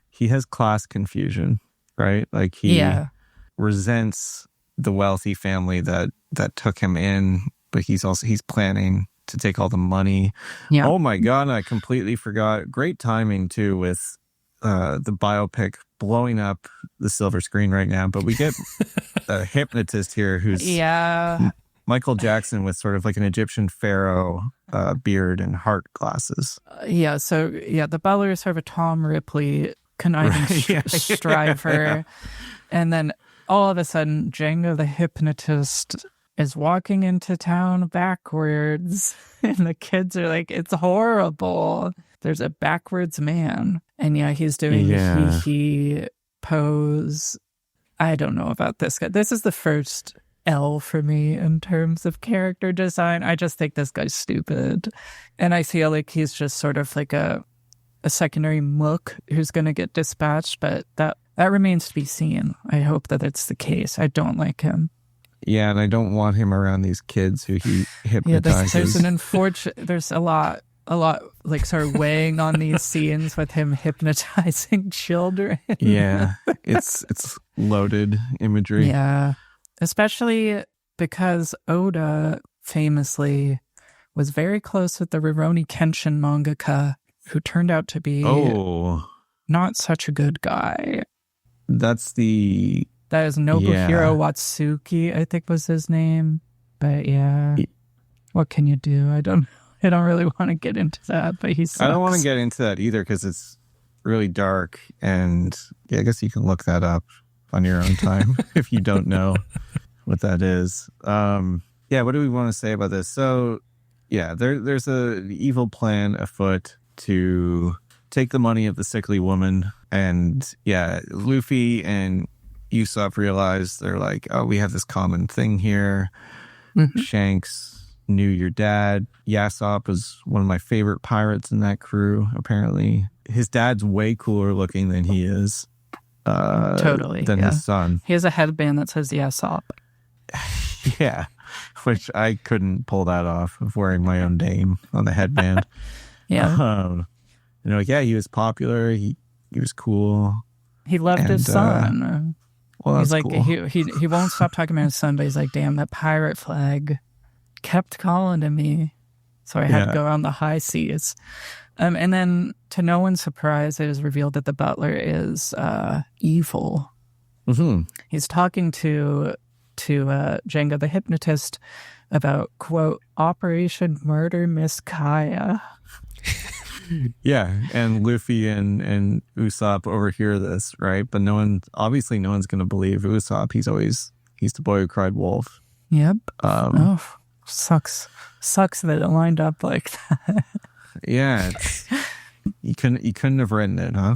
he has class confusion, right? Like he resents the wealthy family that took him in, but he's planning to take all the money. Yeah. Oh my God, I completely forgot. Great timing too with the biopic blowing up the silver screen right now, but we get a hypnotist here who's Michael Jackson with sort of like an Egyptian pharaoh beard and heart glasses. The butler is sort of a Tom Ripley conniving striver. And then all of a sudden, Django the hypnotist is walking into town backwards, and the kids are like, it's horrible. There's a backwards man. And he's doing the he pose. I don't know about this guy. This is the first L for me in terms of character design. I just think this guy's stupid. And I feel like he's just sort of like a a secondary mook who's going to get dispatched, but that remains to be seen. I hope that it's the case. I don't like him. Yeah, and I don't want him around these kids who he hypnotizes. Yeah, there's an unfortunate. There's a lot like sort of weighing on these scenes with him hypnotizing children. Yeah, it's loaded imagery. Yeah, especially because Oda famously was very close with the Rurouni Kenshin mangaka, who turned out to be not such a good guy. That is Nobuhiro Watsuki, I think was his name. But yeah, what can you do? I don't really want to get into that, but he sucks. I don't want to get into that either because it's really dark, and I guess you can look that up on your own time if you don't know what that is. What do we want to say about this? So, yeah, there's an evil plan afoot to take the money of the sickly woman, and yeah, Luffy and Usopp realize they're like, oh, we have this common thing here. Mm-hmm. Shanks knew your dad. Usopp was one of my favorite pirates in that crew, apparently. His dad's way cooler looking than he is. Than his son. He has a headband that says Usopp. Yeah, which I couldn't pull that off of wearing my own name on the headband. Yeah. He was popular. He was cool. He loved his son. Well, he's like, cool. he won't stop talking about his son, but he's like, damn, that pirate flag kept calling to me. So I had to go on the high seas. And then, to no one's surprise, it is revealed that the butler is evil. Mm-hmm. He's talking to Django the hypnotist about, quote, Operation Murder Miss Kaya. Yeah, and Luffy and Usopp overhear this, right? But no one's going to believe Usopp. He's the boy who cried wolf. Yep. Sucks that it lined up like that. Yeah, you couldn't have written it, huh?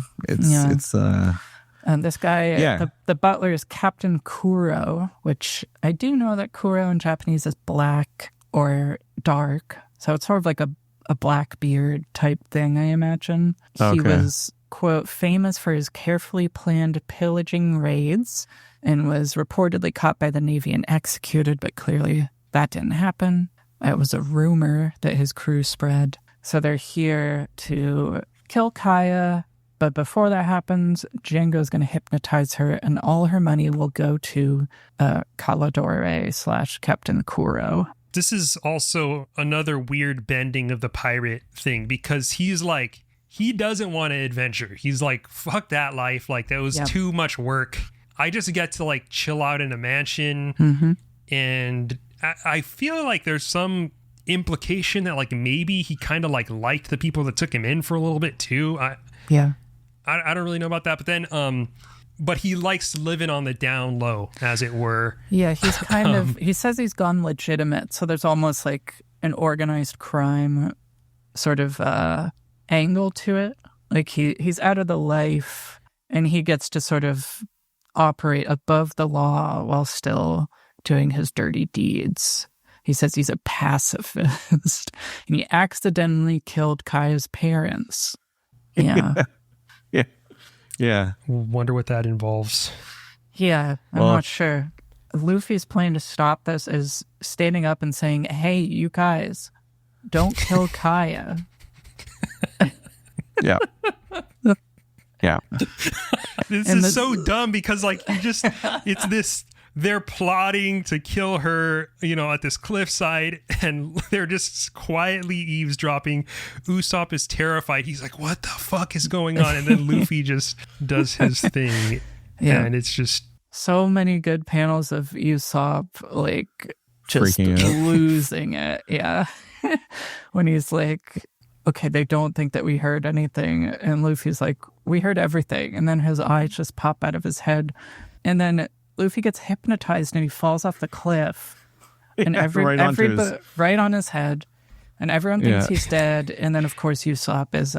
And this guy, the butler is Captain Kuro, which I do know that Kuro in Japanese is black or dark. So it's sort of like a black beard type thing, I imagine. Okay. He was, quote, famous for his carefully planned pillaging raids and was reportedly caught by the Navy and executed, but clearly that didn't happen. It was a rumor that his crew spread. So they're here to kill Kaya. But before that happens, Django's going to hypnotize her, and all her money will go to Caladore / Captain Kuro. This is also another weird bending of the pirate thing, because he's like, he doesn't want to adventure. He's like, fuck that life. Like, that was too much work. I just get to like chill out in a mansion. Mm-hmm. And I feel like there's some implication that like maybe he kind of like liked the people that took him in for a little bit too. I don't really know about that, but then but he likes living on the down low, as it were. Yeah, he's kind of, he says he's gone legitimate, so there's almost like an organized crime sort of angle to it. Like he's out of the life, and he gets to sort of operate above the law while still doing his dirty deeds. He says he's a pacifist, and he accidentally killed Kaya's parents. Yeah. Yeah. Wonder what that involves. Yeah, I'm not sure. Luffy's plan to stop this is standing up and saying, hey, you guys, don't kill Kaya. Yeah. Yeah. This is so dumb because like it's this, they're plotting to kill her, at this cliffside, and they're just quietly eavesdropping. Usopp is terrified. He's like, what the fuck is going on? And then Luffy just does his thing. Yeah. And it's just so many good panels of Usopp like just losing it. Yeah. When he's like, okay, they don't think that we heard anything. And Luffy's like, we heard everything. And then his eyes just pop out of his head. And then Luffy gets hypnotized and he falls off the cliff. And right on his head. And everyone thinks he's dead. And then, of course, Usopp is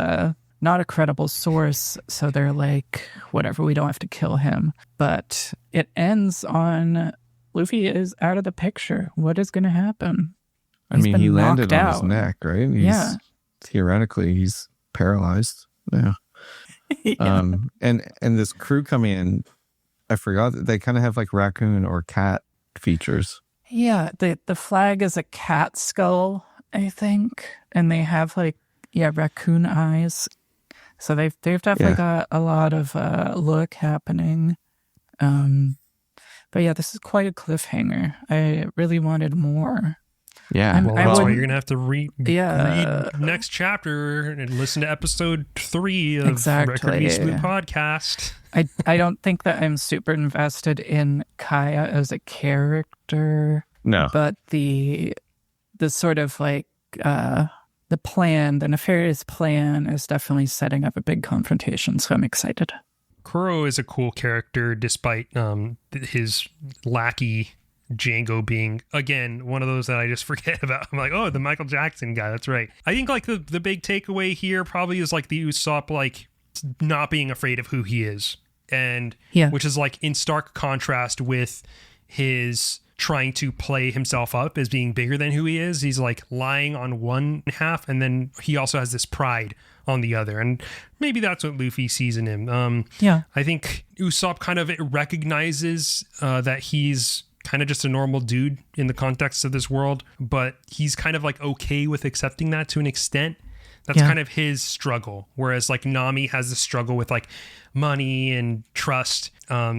not a credible source. So they're like, whatever, we don't have to kill him. But it ends on Luffy is out of the picture. What is going to happen? He landed on his neck, right? Theoretically, he's paralyzed. Yeah. Yeah. And this crew coming in, I forgot that they kind of have like raccoon or cat features. Yeah, the flag is a cat skull, I think, and they have like raccoon eyes. So they've definitely got a lot of look happening. But yeah, this is quite a cliffhanger. I really wanted more. Yeah. Well, that's why you're gonna have to read next chapter and listen to episode 3 of Record Me Smooth podcast. I don't think that I'm super invested in Kaya as a character. No. But the sort of like the plan, the nefarious plan is definitely setting up a big confrontation, so I'm excited. Kuro is a cool character despite his lackey Django being, again, one of those that I just forget about. I'm like, oh, the Michael Jackson guy, that's right. I think like the big takeaway here probably is like the Usopp like not being afraid of who he is, and which is like in stark contrast with his trying to play himself up as being bigger than who he is. He's like lying on one half, and then he also has this pride on the other, and maybe that's what Luffy sees in him. I think Usopp kind of recognizes that he's kind of just a normal dude in the context of this world, but he's kind of like okay with accepting that to an extent. That's kind of his struggle. Whereas like Nami has this struggle with like money and trust.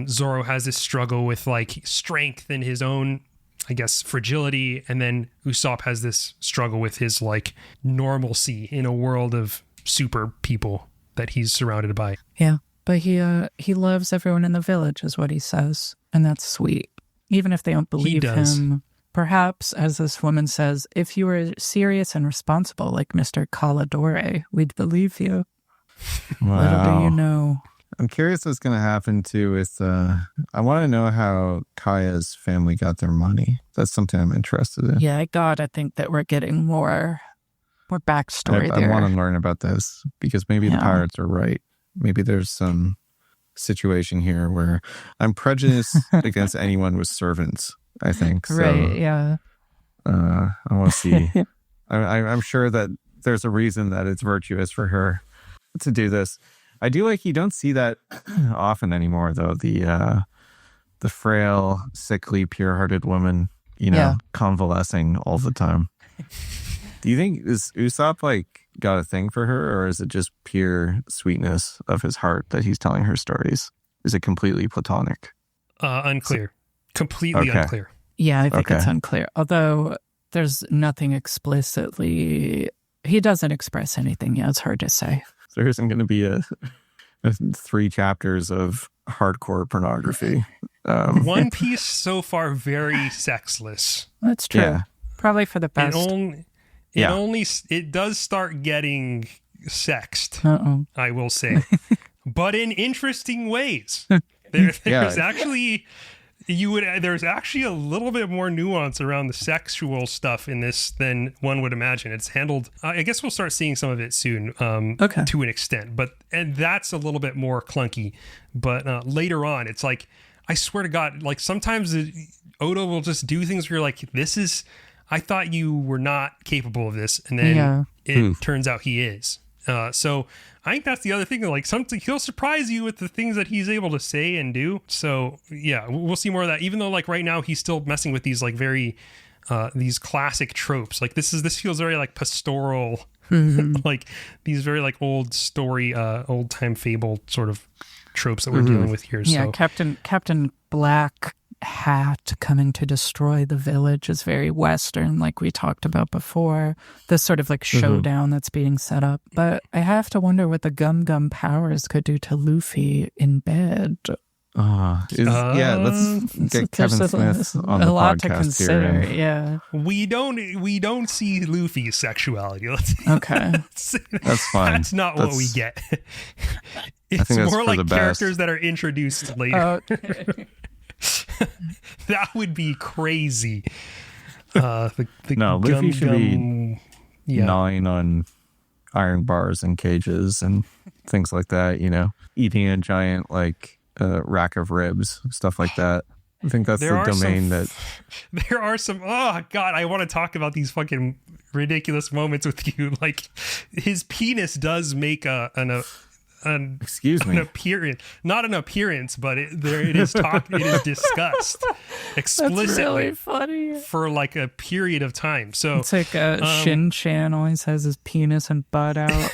Zoro has this struggle with like strength and his own, I guess, fragility. And then Usopp has this struggle with his like normalcy in a world of super people that he's surrounded by. Yeah, but he loves everyone in the village is what he says. And that's sweet. Even if they don't believe him. Perhaps, as this woman says, if you were serious and responsible like Mr. Caladore, we'd believe you. Wow. Little do you know. I'm curious what's going to happen too with, I want to know how Kaya's family got their money. That's something I'm interested in. Yeah, I gotta think that we're getting more backstory there. I want to learn about this because maybe the pirates are right. Maybe there's some situation here where I'm prejudiced against anyone with servants, I think. So, right, yeah. I want to see. I'm sure that there's a reason that it's virtuous for her to do this. I do like you don't see that often anymore, though. The frail, sickly, pure-hearted woman, convalescing all the time. Do you think is Usopp like got a thing for her, or is it just pure sweetness of his heart that he's telling her stories? Is it completely platonic? Unclear. Completely unclear. Yeah, I think it's unclear. Although there's nothing explicitly, he doesn't express anything. Yeah, it's hard to say. There isn't going to be a 3 chapters of hardcore pornography. One Piece so far very sexless. That's true. Yeah. Probably for the best. It does start getting sexed. I will say, but in interesting ways. There's actually. There's actually a little bit more nuance around the sexual stuff in this than one would imagine. It's handled, I guess we'll start seeing some of it soon, to an extent, and that's a little bit more clunky. But later on, it's like, I swear to God, like sometimes Oda will just do things where you're like, I thought you were not capable of this. And then it turns out he is. So I think that's the other thing. Like he'll surprise you with the things that he's able to say and do. So yeah, we'll see more of that. Even though like right now he's still messing with these like very these classic tropes. Like this feels very like pastoral, like these very like old story, old time fable sort of tropes that we're dealing with here. Yeah, so. Captain Black Hat coming to destroy the village is very Western, like we talked about before. This sort of like showdown that's being set up. But I have to wonder what the Gum powers could do to Luffy in bed. Let's get Kevin Smith on the podcast. A lot to consider. Here. Yeah, we don't see Luffy's sexuality. Okay, that's fine. That's not what we get. It's more like characters that are introduced later. That would be crazy. Luffy should be gnawing on iron bars and cages and things like that. Eating a giant like rack of ribs, stuff like that. I think that's the domain that... There are some... Oh, God, I want to talk about these fucking ridiculous moments with you. Like, his penis does make excuse me, an appearance, not an appearance, but it is discussed explicitly. That's really funny. For like a period of time. So it's like Shin-chan always has his penis and butt out.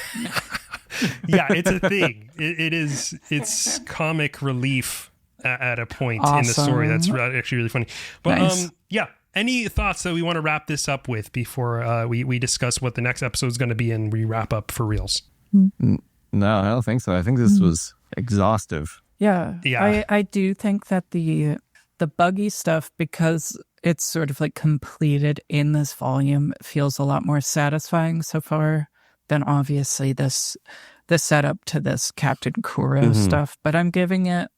Yeah, it's a thing. It's comic relief at a point in the story. That's actually really funny. But nice. Yeah. Any thoughts that we want to wrap this up with before we discuss what the next episode is going to be and we wrap up for reals? No, I don't think so. I think this was exhaustive. Yeah. I do think that the buggy stuff, because it's sort of like completed in this volume, feels a lot more satisfying so far than obviously this setup to this Captain Kuro stuff. But I'm giving it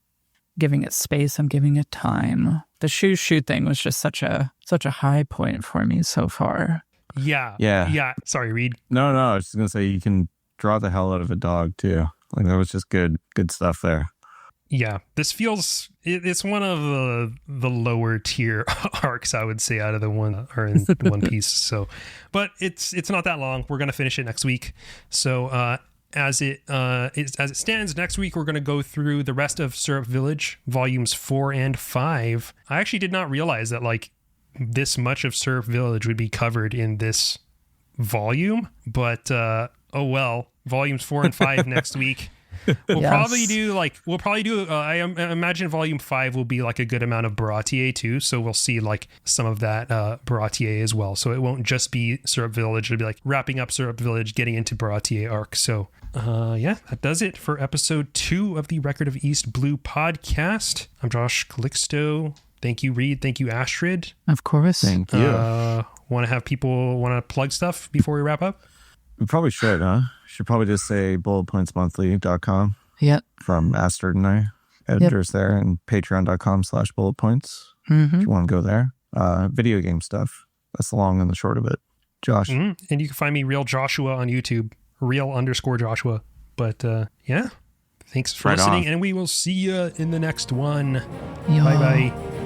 space. I'm giving it time. The Chouchou thing was just such a high point for me so far. Yeah. Sorry, Reid. No. I was just gonna say you can draw the hell out of a dog too. Like that was just good stuff there. Yeah, this feels it's one of the lower tier arcs, I would say, out of the one or in One Piece. So, but it's not that long. We're gonna finish it next week. So as it stands, next week we're gonna go through the rest of Syrup Village volumes 4 and 5. I actually did not realize that like this much of Syrup Village would be covered in this volume, but oh well. Volumes 4 and 5 next week. We'll probably do I imagine volume 5 will be like a good amount of Baratier too, so we'll see like some of that Baratier as well, so it won't just be Syrup Village. It'll be like wrapping up Syrup Village, getting into Baratier arc. So that does it for episode 2 of the Record of East Blue podcast. I'm Josh Calixto. Thank you, Reid. Thank you, Astrid. Of course. Thank you. Want to have people want to plug stuff before we wrap up? We probably should, huh? Should probably just say bulletpointsmonthly.com. Yep. From Astrid and I, editors there, and patreon.com/bulletpoints. If you want to go there. Video game stuff. That's the long and the short of it. Josh. And you can find me Real Joshua on YouTube. Real_Joshua. But thanks for listening, and we will see you in the next one. Yeah. Bye-bye.